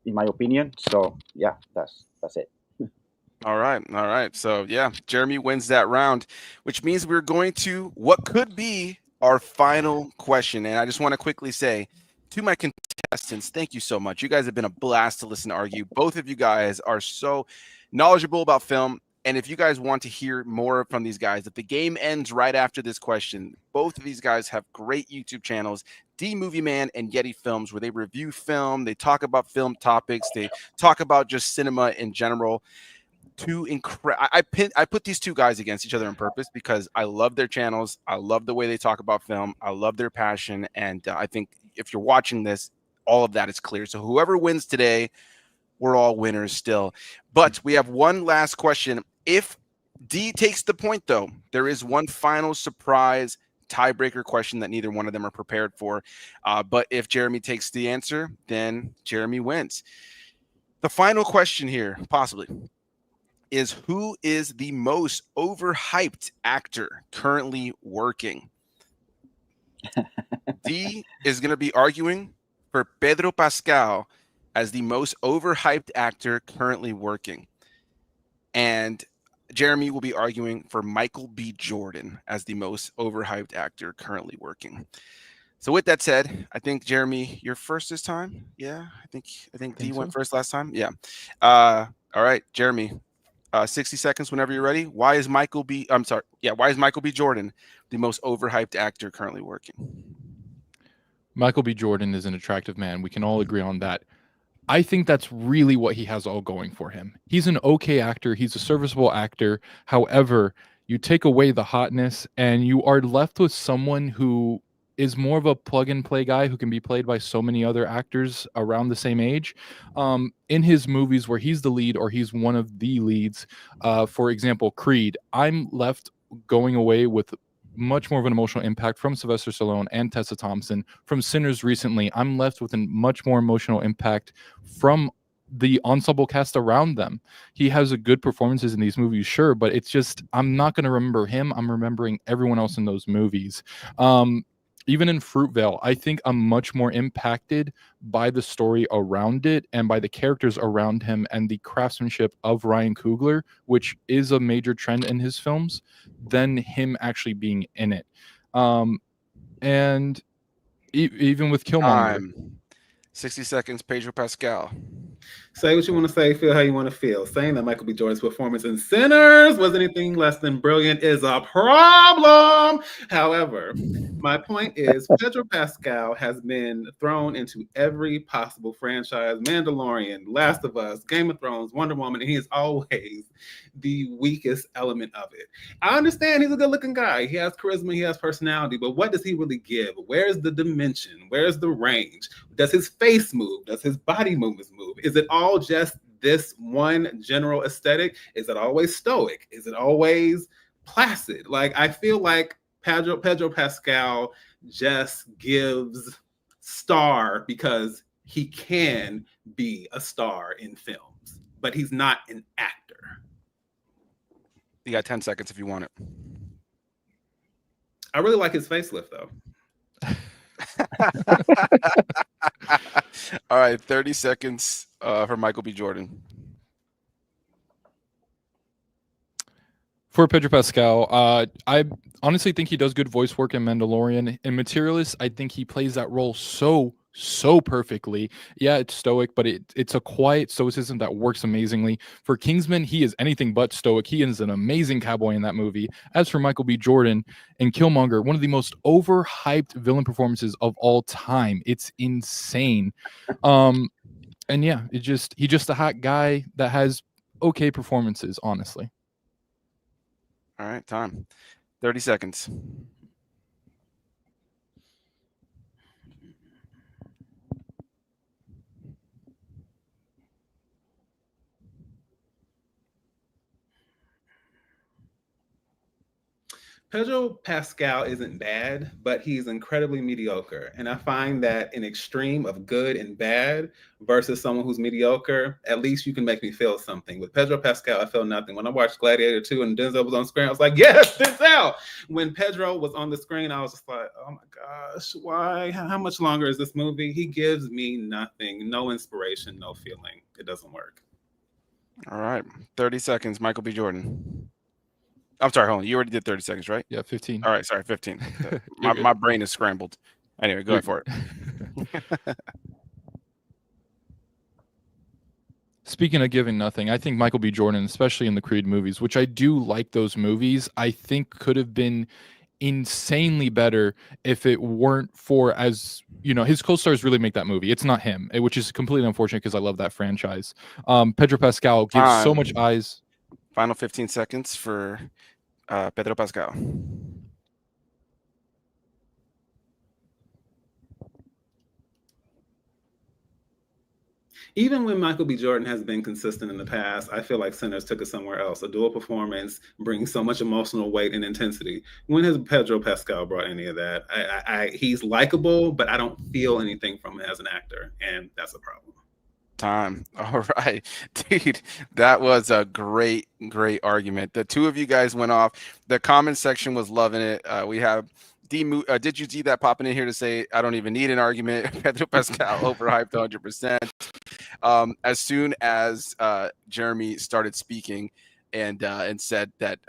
in my opinion. So yeah, that's it. All right. So yeah, Jeremy wins that round, which means we're going to what could be our final question. And I just want to quickly say to my contestants, thank you so much. You guys have been a blast to listen to argue. Both of you guys are so knowledgeable about film And if you guys want to hear more from these guys, if the game ends right after this question, both of these guys have great YouTube channels, Movieman and Yeti Films, where they review film, they talk about film topics, they talk about just cinema in general. I put these two guys against each other on purpose because I love their channels. I love the way they talk about film. I love their passion. And I think if you're watching this, all of that is clear. So whoever wins today, we're all winners still. But we have one last question. If D takes the point, though, there is one final surprise tiebreaker question that neither one of them are prepared for. But if Jeremy takes the answer, then Jeremy wins. The final question here, possibly, is who is the most overhyped actor currently working? D is going to be arguing for Pedro Pascal as the most overhyped actor currently working. And Jeremy will be arguing for Michael B. Jordan as the most overhyped actor currently working. So with that said, I think Jeremy, you're first this time. Yeah, I think D went first last time. Yeah. All right, Jeremy. 60 seconds whenever you're ready. Why is Michael B. Jordan the most overhyped actor currently working? Michael B. Jordan is an attractive man. We can all agree on that. I think that's really what he has all going for him. He's an okay actor. He's a serviceable actor. However, you take away the hotness and you are left with someone who is more of a plug and play guy who can be played by so many other actors around the same age. In his movies where he's the lead or he's one of the leads, for example, Creed, I'm left going away with much more of an emotional impact from Sylvester Stallone and Tessa Thompson. From Sinners recently, I'm left with a much more emotional impact from the ensemble cast around them. He has a good performances in these movies, sure, but it's just, I'm not going to remember him. I'm remembering everyone else in those movies. Even in Fruitvale, I think I'm much more impacted by the story around it and by the characters around him and the craftsmanship of Ryan Coogler, which is a major trend in his films, than him actually being in it. And even with Killmonger. 60 seconds, Pedro Pascal. Say what you want to say, feel how you want to feel. Saying that Michael B. Jordan's performance in Sinners was anything less than brilliant is a problem. However, my point is Pedro Pascal has been thrown into every possible franchise: Mandalorian, Last of Us, Game of Thrones, Wonder Woman, and he is always the weakest element of it. I understand he's a good-looking guy. He has charisma, he has personality, but what does he really give? Where's the dimension? Where's the range? Does his face move? Does his body movements move? Is it all just this one general aesthetic? Is it always stoic? Is it always placid? Like, I feel like Pedro Pascal just gives star because he can be a star in films, but he's not an actor. You got 10 seconds if you want it. I really like his facelift, though. All right, 30 seconds for Michael B. Jordan. For Pedro Pascal, I honestly think he does good voice work in Mandalorian. In Materialist, I think he plays that role so perfectly. Yeah, it's stoic, but it's a quiet stoicism that works amazingly. For Kingsman, he is anything but stoic. He is an amazing cowboy in that movie. As for Michael B. Jordan and Killmonger, one of the most overhyped villain performances of all time. It's insane. And yeah, he's just a hot guy that has okay performances, honestly. All right, time. 30 seconds. Pedro Pascal isn't bad, but he's incredibly mediocre. And I find that an extreme of good and bad versus someone who's mediocre, at least you can make me feel something. With Pedro Pascal, I felt nothing. When I watched Gladiator 2 and Denzel was on screen, I was like, yes, Denzel! When Pedro was on the screen, I was just like, oh my gosh, why? How much longer is this movie? He gives me nothing, no inspiration, no feeling. It doesn't work. All right, 30 seconds, Michael B. Jordan. I'm sorry, hold on. You already did 30 seconds, right? Yeah, 15. All right, sorry, 15. my brain is scrambled. Anyway, go ahead for it. Speaking of giving nothing, I think Michael B. Jordan, especially in the Creed movies, which I do like those movies, I think could have been insanely better if it weren't for, as you know, his co-stars really make that movie. It's not him, which is completely unfortunate because I love that franchise. Pedro Pascal gives so much eyes. Final 15 seconds for Pedro Pascal. Even when Michael B. Jordan has been consistent in the past, I feel like Sinners took it somewhere else. A dual performance brings so much emotional weight and intensity. When has Pedro Pascal brought any of that? He's likable, but I don't feel anything from him as an actor, and that's a problem. Time. All right, dude, that was a great argument. The two of you guys went off. The comment section was loving it. We have did you see that popping in here to say I don't even need an argument? Pedro Pascal overhyped 100%. As soon as Jeremy started speaking and said that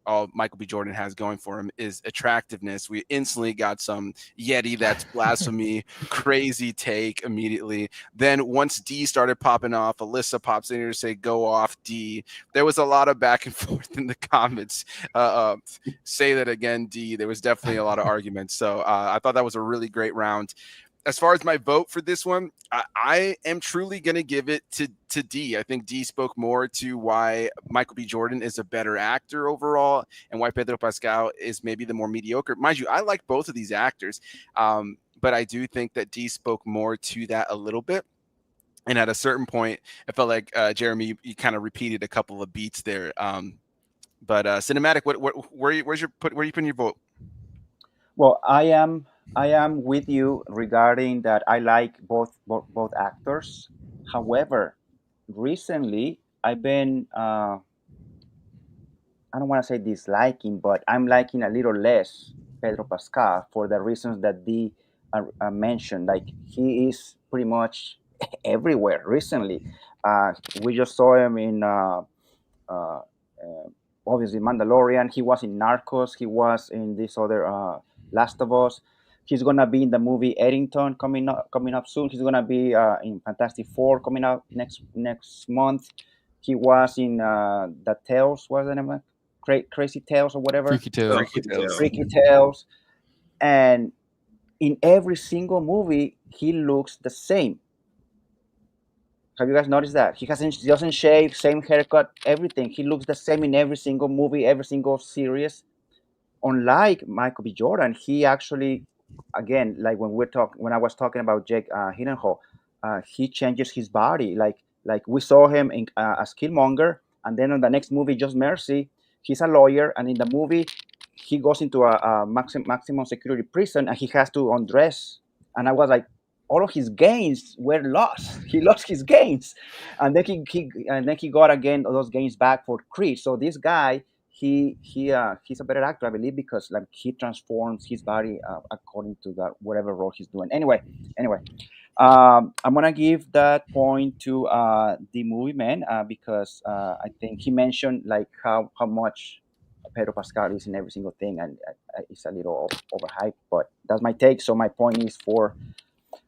all Michael B. Jordan has going for him is attractiveness, we instantly got some Yeti, that's blasphemy, crazy take immediately. Then once D started popping off, Alyssa pops in here to say, go off, D. There was a lot of back and forth in the comments. Say that again, D. There was definitely a lot of arguments. So I thought that was a really great round. As far as my vote for this one, I am truly going to give it to D. I think D spoke more to why Michael B. Jordan is a better actor overall and why Pedro Pascal is maybe the more mediocre. Mind you, I like both of these actors, but I do think that D spoke more to that a little bit. And at a certain point, I felt like, Jeremy, you kind of repeated a couple of beats there. But Cinematic, where are you putting your vote? Well, I am with you regarding that. I like both actors. However, recently I've been I don't want to say disliking, but I'm liking a little less Pedro Pascal for the reasons that Dee mentioned. Like he is pretty much everywhere recently. We just saw him in uh, obviously Mandalorian. He was in Narcos. He was in this other Last of Us. He's gonna be in the movie Eddington coming up soon. He's gonna be in Fantastic Four coming out next month. He was in the Tales, what's the name? Crazy Tales or whatever. Freaky Tale. Freaky Tales. And in every single movie, he looks the same. Have you guys noticed that? He doesn't shave, same haircut, everything. He looks the same in every single movie, every single series. Unlike Michael B. Jordan, he actually, again, like when I was talking about Jake Gyllenhaal, he changes his body. Like we saw him in as Killmonger, and then on the next movie, Just Mercy, he's a lawyer, and in the movie, he goes into a maximum security prison, and he has to undress. And I was like, all of his gains were lost. He lost his gains, and then he got again those gains back for Creed. So this guy, he's a better actor, I believe, because like he transforms his body according to that whatever role he's doing. Anyway, I'm gonna give that point to the Movieman because I think he mentioned like how much Pedro Pascal is in every single thing, and it's a little overhyped. But that's my take. So my point is for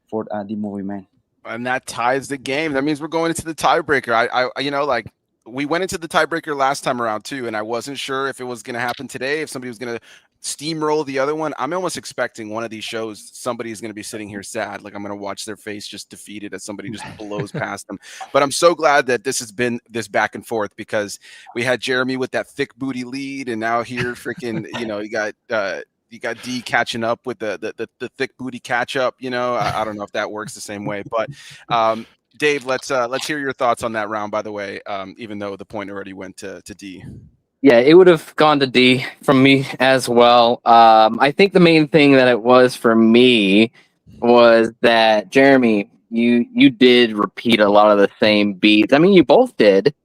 the Movieman. And that ties the game. That means we're going into the tiebreaker. I you know, like we went into the tiebreaker last time around too, and I wasn't sure if it was going to happen today, if somebody was going to steamroll the other one. I'm almost expecting one of these shows, somebody's going to be sitting here sad, like I'm going to watch their face just defeated as somebody just blows past them. But I'm so glad that this has been this back and forth, because we had Jeremy with that thick booty lead, and now here freaking, you know, you got D catching up with the thick booty catch up. You know, I don't know if that works the same way, but Dave, let's hear your thoughts on that round. By the way, even though the point already went to D. Yeah, it would have gone to D from me as well. I think the main thing that it was for me was that Jeremy, you did repeat a lot of the same beats. I mean, you both did.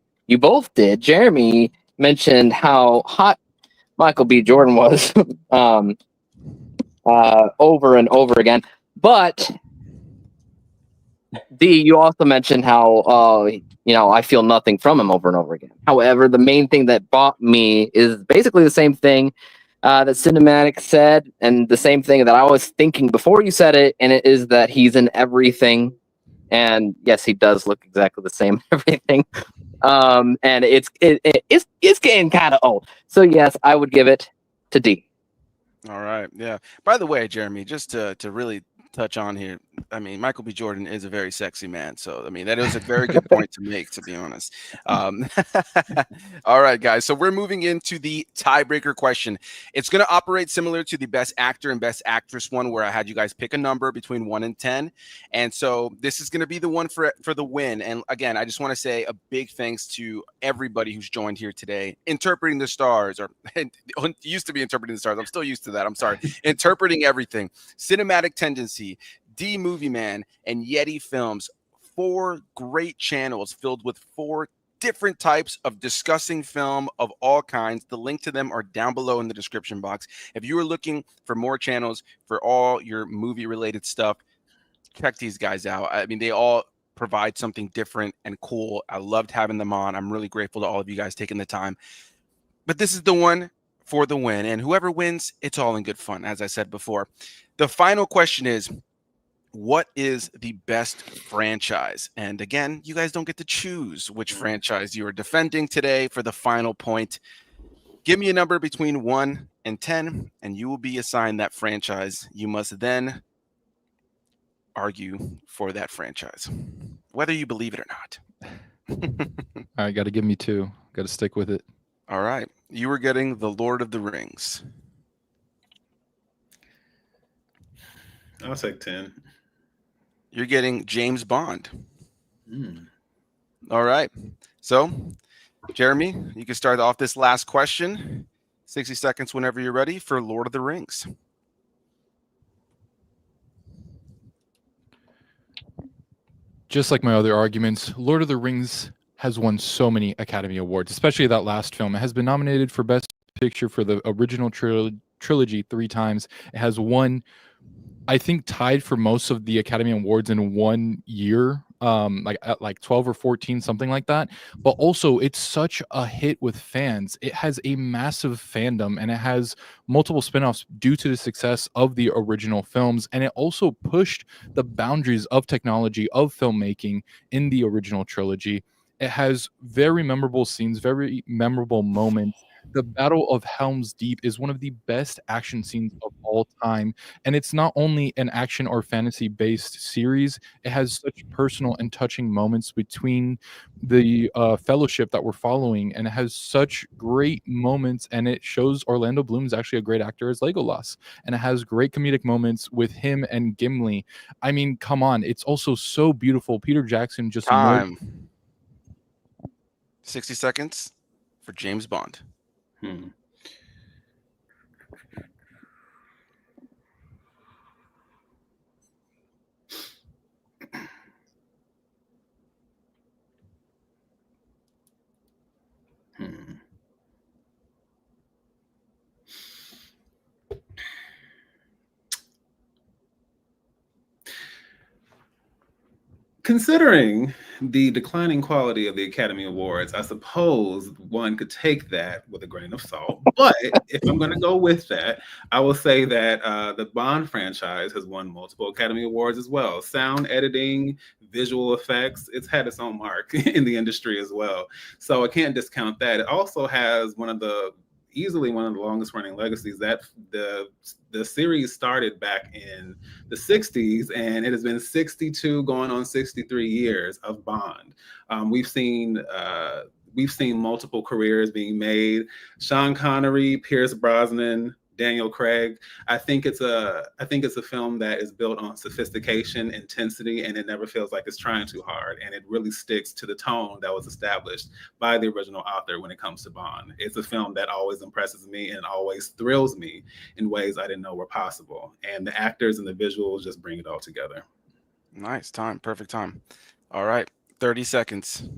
Jeremy mentioned how hot Michael B. Jordan was over and over again. But D, you also mentioned how I feel nothing from him over and over again. However, the main thing that bought me is basically the same thing that Cinematic said, and the same thing that I was thinking before you said it, and it is that he's in everything And yes, he does look exactly the same. Everything. And it's getting kind of old. So yes, I would give it to D. All right. Yeah. By the way, Jeremy, just to really touch on here, I mean, Michael B. Jordan is a very sexy man. So, I mean, that is a very good point to make, to be honest. All right, guys. So we're moving into the tiebreaker question. It's going to operate similar to the best actor and best actress one, where I had you guys pick a number between 1 and 10. And so this is going to be the one for the win. And again, I just want to say a big thanks to everybody who's joined here today, interpreting the stars, or used to be interpreting the stars. I'm still used to that. I'm sorry. Interpreting everything. Cinematic Tendency, D Movieman, and Yeti Films. 4 great channels filled with 4 different types of discussing film of all kinds. The link to them are down below in the description box. If you are looking for more channels for all your movie related stuff, check these guys out. I mean, they all provide something different and cool. I loved having them on. I'm really grateful to all of you guys taking the time. But this is the one for the win. And whoever wins, it's all in good fun, as I said before. The final question is, what is the best franchise? And again, you guys don't get to choose which franchise you are defending today for the final point. Give me a number between 1 and 10, and you will be assigned that franchise. You must then argue for that franchise, whether you believe it or not. All right, got to give me 2. Got to stick with it. All right. You were getting The Lord of the Rings. I'll take 10. You're getting James Bond. All right. So, Jeremy, you can start off this last question. 60 seconds whenever you're ready for Lord of the Rings. Just like my other arguments, Lord of the Rings has won so many Academy Awards, especially that last film. It has been nominated for Best Picture for the original trilogy 3 times. It has won, I think, tied for most of the Academy Awards in 1 year, like 12 or 14, something like that. But also, it's such a hit with fans. It has a massive fandom, and it has multiple spinoffs due to the success of the original films. And it also pushed the boundaries of technology, of filmmaking in the original trilogy. It has very memorable scenes, very memorable moments. The Battle of Helm's Deep is one of the best action scenes of all time. And it's not only an action or fantasy-based series, it has such personal and touching moments between the fellowship that we're following, and it has such great moments, and it shows Orlando Bloom is actually a great actor as Legolas, and it has great comedic moments with him and Gimli. I mean, come on, it's also so beautiful. Peter Jackson just... Time. 60 seconds for James Bond. Considering the declining quality of the Academy Awards, I suppose one could take that with a grain of salt. But if I'm going to go with that, I will say that the Bond franchise has won multiple Academy Awards as well. Sound editing, visual effects, it's had its own mark in the industry as well. So I can't discount that. It also has easily one of the longest running legacies. That the series started back in the 60s, and it has been 62 going on 63 years of Bond. We've seen multiple careers being made. Sean Connery, Pierce Brosnan, Daniel Craig. I think it's a film that is built on sophistication, intensity, and it never feels like it's trying too hard. And it really sticks to the tone that was established by the original author when it comes to Bond. It's a film that always impresses me and always thrills me in ways I didn't know were possible. And the actors and the visuals just bring it all together. Nice time. Perfect time. All right. 30 seconds.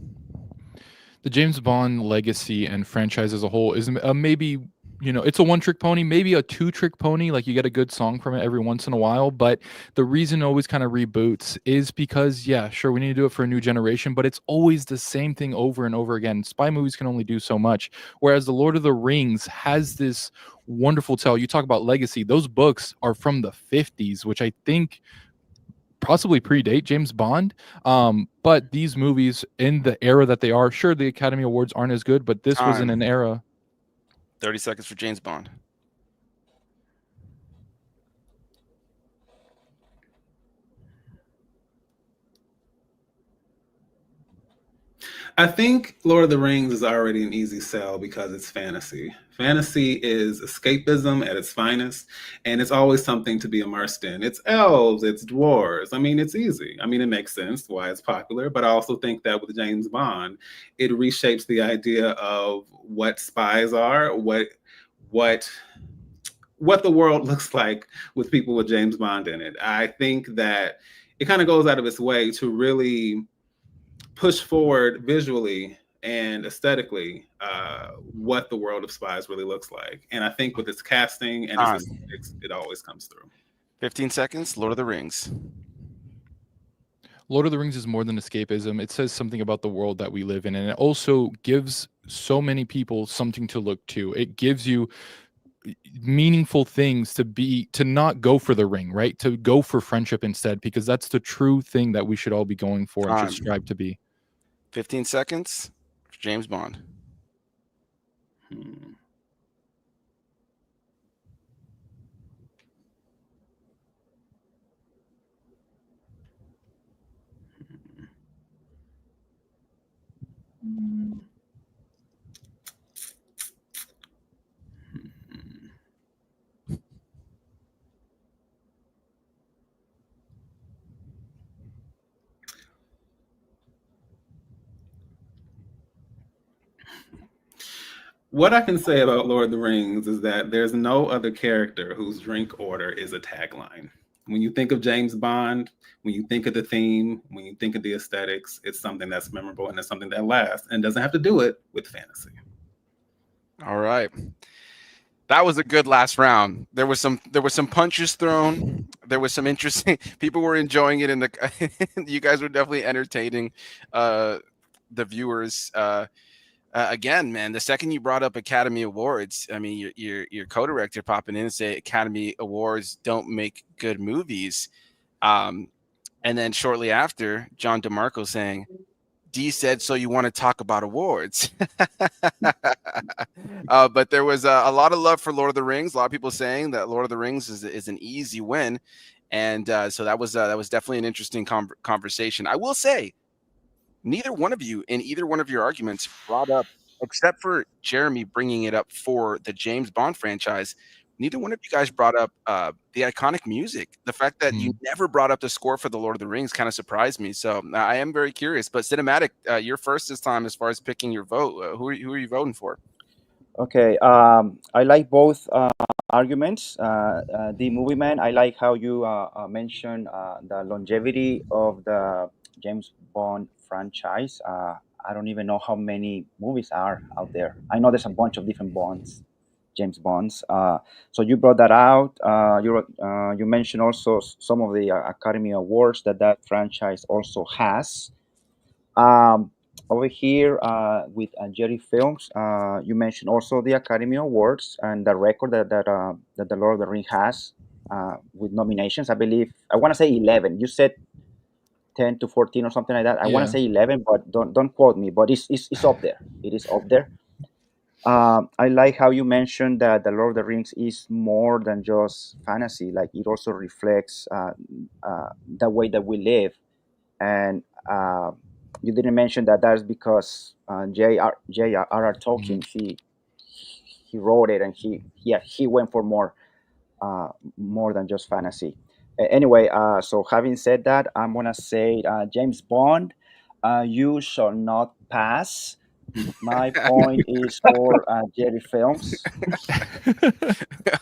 The James Bond legacy and franchise as a whole is maybe, it's a one-trick pony, maybe a two-trick pony. Like, you get a good song from it every once in a while. But the reason it always kind of reboots is because, yeah, sure, we need to do it for a new generation, but it's always the same thing over and over again. Spy movies can only do so much. Whereas The Lord of the Rings has this wonderful tale. You talk about legacy. Those books are from the 50s, which I think possibly predate James Bond. But these movies in the era that they are, sure, the Academy Awards aren't as good, but this was in Time. an era. 30 seconds for James Bond. I think Lord of the Rings is already an easy sell because it's fantasy. Fantasy is escapism at its finest, and it's always something to be immersed in. It's elves, it's dwarves. I mean, it's easy. I mean, it makes sense why it's popular, but I also think that with James Bond, it reshapes the idea of what spies are, what the world looks like with people with James Bond in it. I think that it kind of goes out of its way to really push forward visually and aesthetically what the world of spies really looks like. And I think with its casting and its aesthetics, it always comes through. 15 seconds, Lord of the Rings. Lord of the Rings is more than escapism. It says something about the world that we live in, and it also gives so many people something to look to. It gives you meaningful things to not go for the ring, right? To go for friendship instead, because that's the true thing that we should all be going for and should strive to be. 15 seconds for James Bond. What I can say about Lord of the Rings is that there's no other character whose drink order is a tagline. When you think of James Bond, when you think of the theme, when you think of the aesthetics, it's something that's memorable and it's something that lasts and doesn't have to do it with fantasy. All right. That was a good last round. There was some punches thrown. There was some interesting. People were enjoying it, you guys were definitely entertaining the viewers. Again, man, the second you brought up Academy Awards, I mean, your co-director popping in and say Academy Awards don't make good movies, and then shortly after, John DeMarco saying, D said, so you want to talk about awards. But there was a lot of love for Lord of the Rings. A lot of people saying that Lord of the Rings is an easy win. And so that was definitely an interesting conversation. I will say, neither one of you in either one of your arguments brought up, except for Jeremy bringing it up for the James Bond franchise, neither one of you guys brought up the iconic music. The fact that you never brought up the score for the Lord of the Rings kind of surprised me. So I am very curious. But Cinematic, you're first this time as far as picking your vote. Who are you voting for? Okay, I like both arguments. The Movieman, I like how you mentioned the longevity of the James Bond franchise. I don't even know how many movies are out there. I know there's a bunch of different Bonds, James Bonds. So you brought that out. You mentioned also some of the Academy Awards that franchise also has. Over here with Yeti Films, you mentioned also the Academy Awards and the record that the Lord of the Rings has with nominations. I believe I want to say 11. You said 10 to 14 or something like that. I want to say 11, but don't quote me. But it's up there. It is up there. I like how you mentioned that the Lord of the Rings is more than just fantasy. Like it also reflects the way that we live, and you didn't mention that's because J.R.R. Tolkien he wrote it, and he went for more than just fantasy. Anyway, so having said that, I'm gonna say James Bond, you shall not pass. My point is for Jerry Films.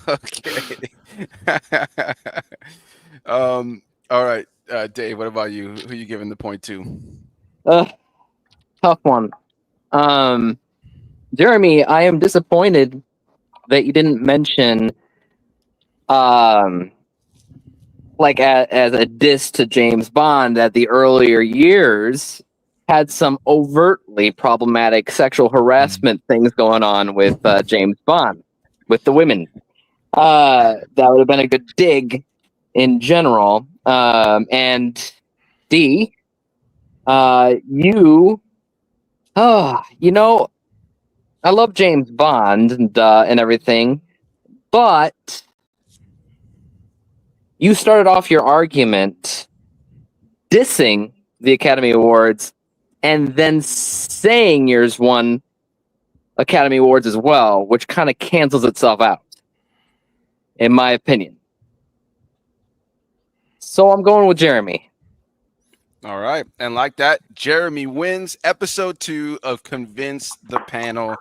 Okay. All right, Dave. What about you? Who are you giving the point to? Tough one. Jeremy, I am disappointed that you didn't mention, like as a diss to James Bond, that the earlier years had some overtly problematic sexual harassment things going on with James Bond, with the women. That would have been a good dig in general. And D, you, I love James Bond and everything, but you started off your argument dissing the Academy Awards and then saying yours won Academy Awards as well, which kind of cancels itself out, in my opinion. So I'm going with Jeremy. All right. And like that, Jeremy wins episode 2 of Convince the Panel.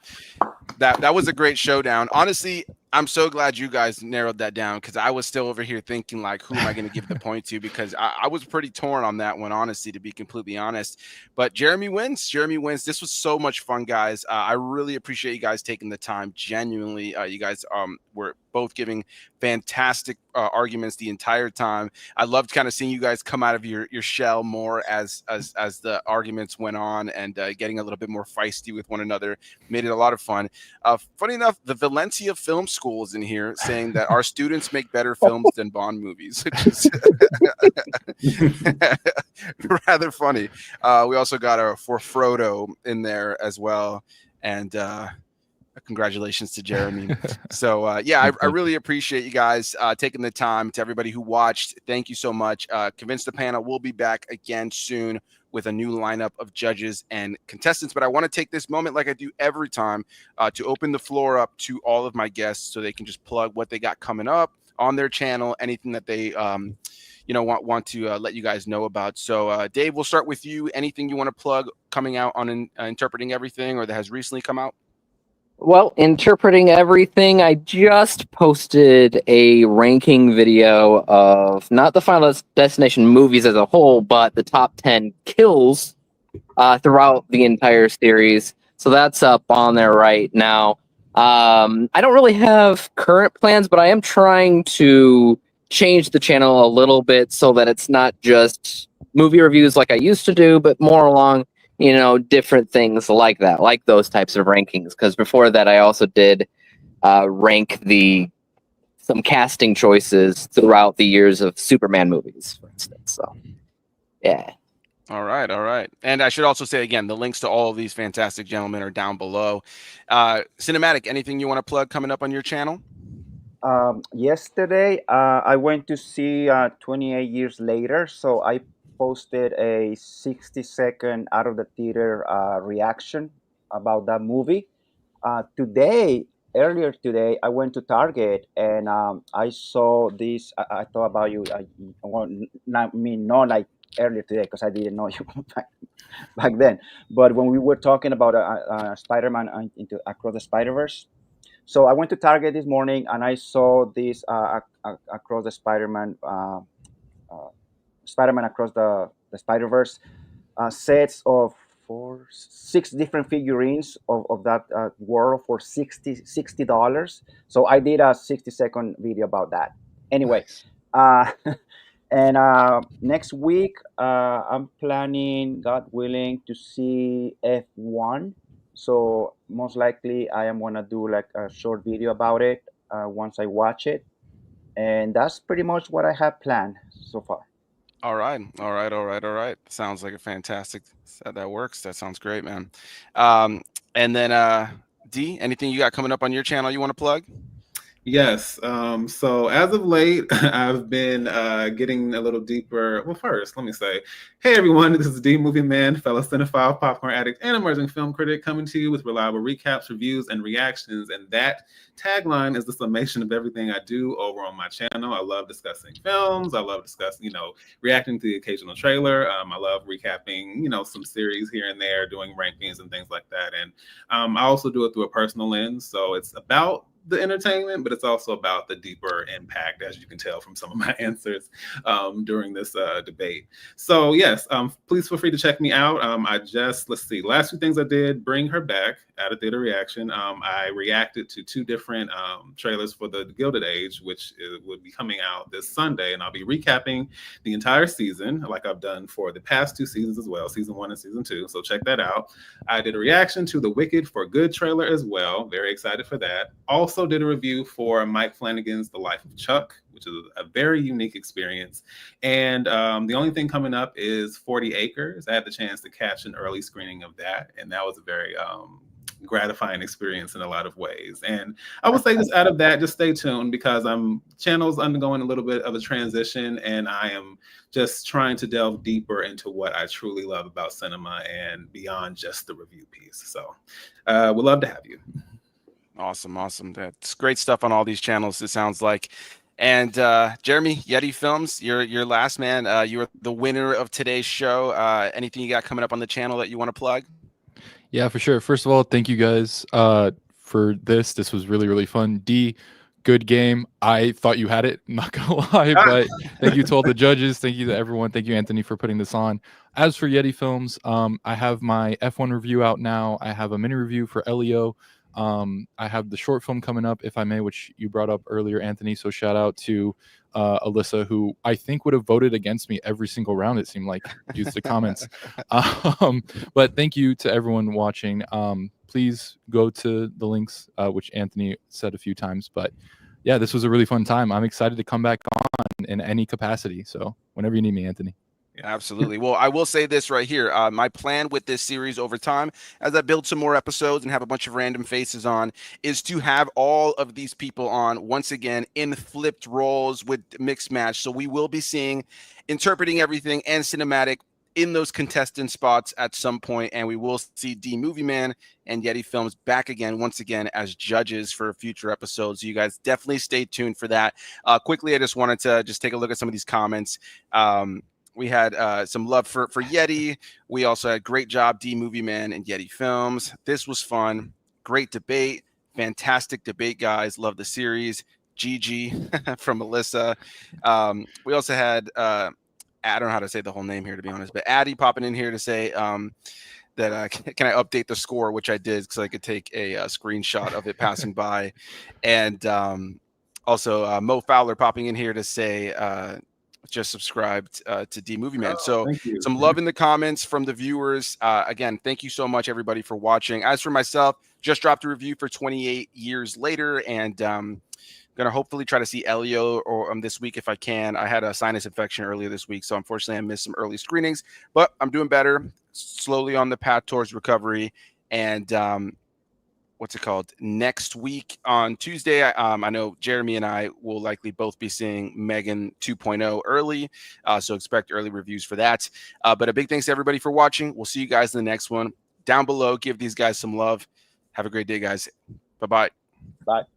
That was a great showdown. Honestly, I'm so glad you guys narrowed that down, because I was still over here thinking, like, who am I going to give the point to? Because I was pretty torn on that one, honestly, to be completely honest. But Jeremy wins. Jeremy wins. This was so much fun, guys. I really appreciate you guys taking the time. Genuinely, you guys were both giving fantastic arguments the entire time. I loved kind of seeing you guys come out of your shell more as the arguments went on, and getting a little bit more feisty with one another. Made it a lot of fun. Funny enough, the Valencia Film School is in here saying that our students make better films than Bond movies, which is rather funny. We also got a for Frodo in there as well, and congratulations to Jeremy. So yeah, I really appreciate you guys taking the time. To everybody who watched, thank you so much. Convince the Panel will be back again soon with a new lineup of judges and contestants. But I want to take this moment, like I do every time, to open the floor up to all of my guests so they can just plug what they got coming up on their channel, anything that they want to let you guys know about. So Dave, we'll start with you. Anything you want to plug coming out on Interpreting Everything, or that has recently come out? Well, Interpreting Everything, I just posted a ranking video of not the Final Destination movies as a whole, but the top 10 kills throughout the entire series. So that's up on there right now. I don't really have current plans, but I am trying to change the channel a little bit so that it's not just movie reviews like I used to do, but more along different things like that, like those types of rankings. Because before that, I also did rank some casting choices throughout the years of Superman movies, for instance. So, yeah. All right. And I should also say, again, the links to all of these fantastic gentlemen are down below. Cinematic, anything you want to plug coming up on your channel? Yesterday, I went to see 28 Years Later, so I posted a 60-second out of the theater reaction about that movie. Earlier today, I went to Target and I saw this. I thought about you. Not like earlier today, because I didn't know you back then. But when we were talking about Spider-Man into Across the Spider-Verse, so I went to Target this morning and I saw this Across the Spider-Man. Spider-Man Across the Spider-Verse sets of 6 different figurines of that world for $60. So I did a 60-second video about that. Anyway, and next week I'm planning, God willing, to see F1. So most likely I am gonna do like a short video about it once I watch it, and that's pretty much what I have planned so far. All right. Sounds like a fantastic. That works. That sounds great, man. And then D, anything you got coming up on your channel you want to plug? Yes. So as of late, I've been getting a little deeper. Well, first, let me say, hey, everyone, this is D Movieman, fellow cinephile, popcorn addict, and emerging film critic, coming to you with reliable recaps, reviews, and reactions. And that tagline is the summation of everything I do over on my channel. I love discussing films. I love discussing, reacting to the occasional trailer. I love recapping, some series here and there, doing rankings and things like that. And I also do it through a personal lens. So it's about the entertainment, but it's also about the deeper impact, as you can tell from some of my answers during this debate. So yes, please feel free to check me out. Let's see, last 2 things I did: Bring Her Back, Out of Theater Reaction. I reacted to 2 different trailers for the Gilded Age, which would be coming out this Sunday, and I'll be recapping the entire season, like I've done for the past 2 seasons as well, season 1 and season 2. So check that out. I did a reaction to the Wicked for Good trailer as well. Very excited for that. Also, also did a review for Mike Flanagan's The Life of Chuck, which is a very unique experience. And the only thing coming up is 40 Acres. I had the chance to catch an early screening of that, and that was a very gratifying experience in a lot of ways. And I would say just out of that, just stay tuned, because channel's undergoing a little bit of a transition, and I am just trying to delve deeper into what I truly love about cinema and beyond just the review piece. So we'd love to have you. Awesome. That's great stuff on all these channels, it sounds like. And Jeremy, Yeti Films, you're last, man. You are the winner of today's show. Anything you got coming up on the channel that you want to plug? Yeah, for sure. First of all, thank you guys for this. This was really, really fun. D, good game. I thought you had it, not gonna lie, but thank you to all the judges. Thank you to everyone. Thank you, Anthony, for putting this on. As for Yeti Films, I have my F1 review out now. I have a mini review for Elio. I have the short film coming up, if I may, which you brought up earlier, Anthony. So shout out to Alyssa, who I think would have voted against me every single round, it seemed like, due to the comments. But thank you to everyone watching. Please go to the links, which Anthony said a few times. But yeah, this was a really fun time. I'm excited to come back on in any capacity. So whenever you need me, Anthony. Absolutely. Well, I will say this right here. My plan with this series over time, as I build some more episodes and have a bunch of random faces on, is to have all of these people on once again in flipped roles with mixed match. So we will be seeing interpreting everything and cinematic in those contestant spots at some point, and we will see D Movieman and Yeti Films back again once again as judges for future episodes. So you guys definitely stay tuned for that. Quickly, I just wanted to just take a look at some of these comments. We had some love for Yeti. We also had great job, D Movieman and Yeti Films. This was fun. Great debate. Fantastic debate, guys. Love the series. GG from Melissa. We also had, I don't know how to say the whole name here, to be honest, but Addie popping in here to say that can I update the score, which I did because I could take a screenshot of it passing by. And also Mo Fowler popping in here to say, just subscribed to D Movieman. So some love in the comments from the viewers. Again, thank you so much, everybody, for watching. As for myself, just dropped a review for 28 Years Later, and gonna hopefully try to see Elio or this week if I can. I had a sinus infection earlier this week, so unfortunately I missed some early screenings, but I'm doing better, slowly on the path towards recovery. And what's it called? Next week on Tuesday, I know Jeremy and I will likely both be seeing Megan 2.0 early, so expect early reviews for that. But a big thanks to everybody for watching. We'll see you guys in the next one. Down below, give these guys some love. Have a great day, guys. Bye-bye. Bye.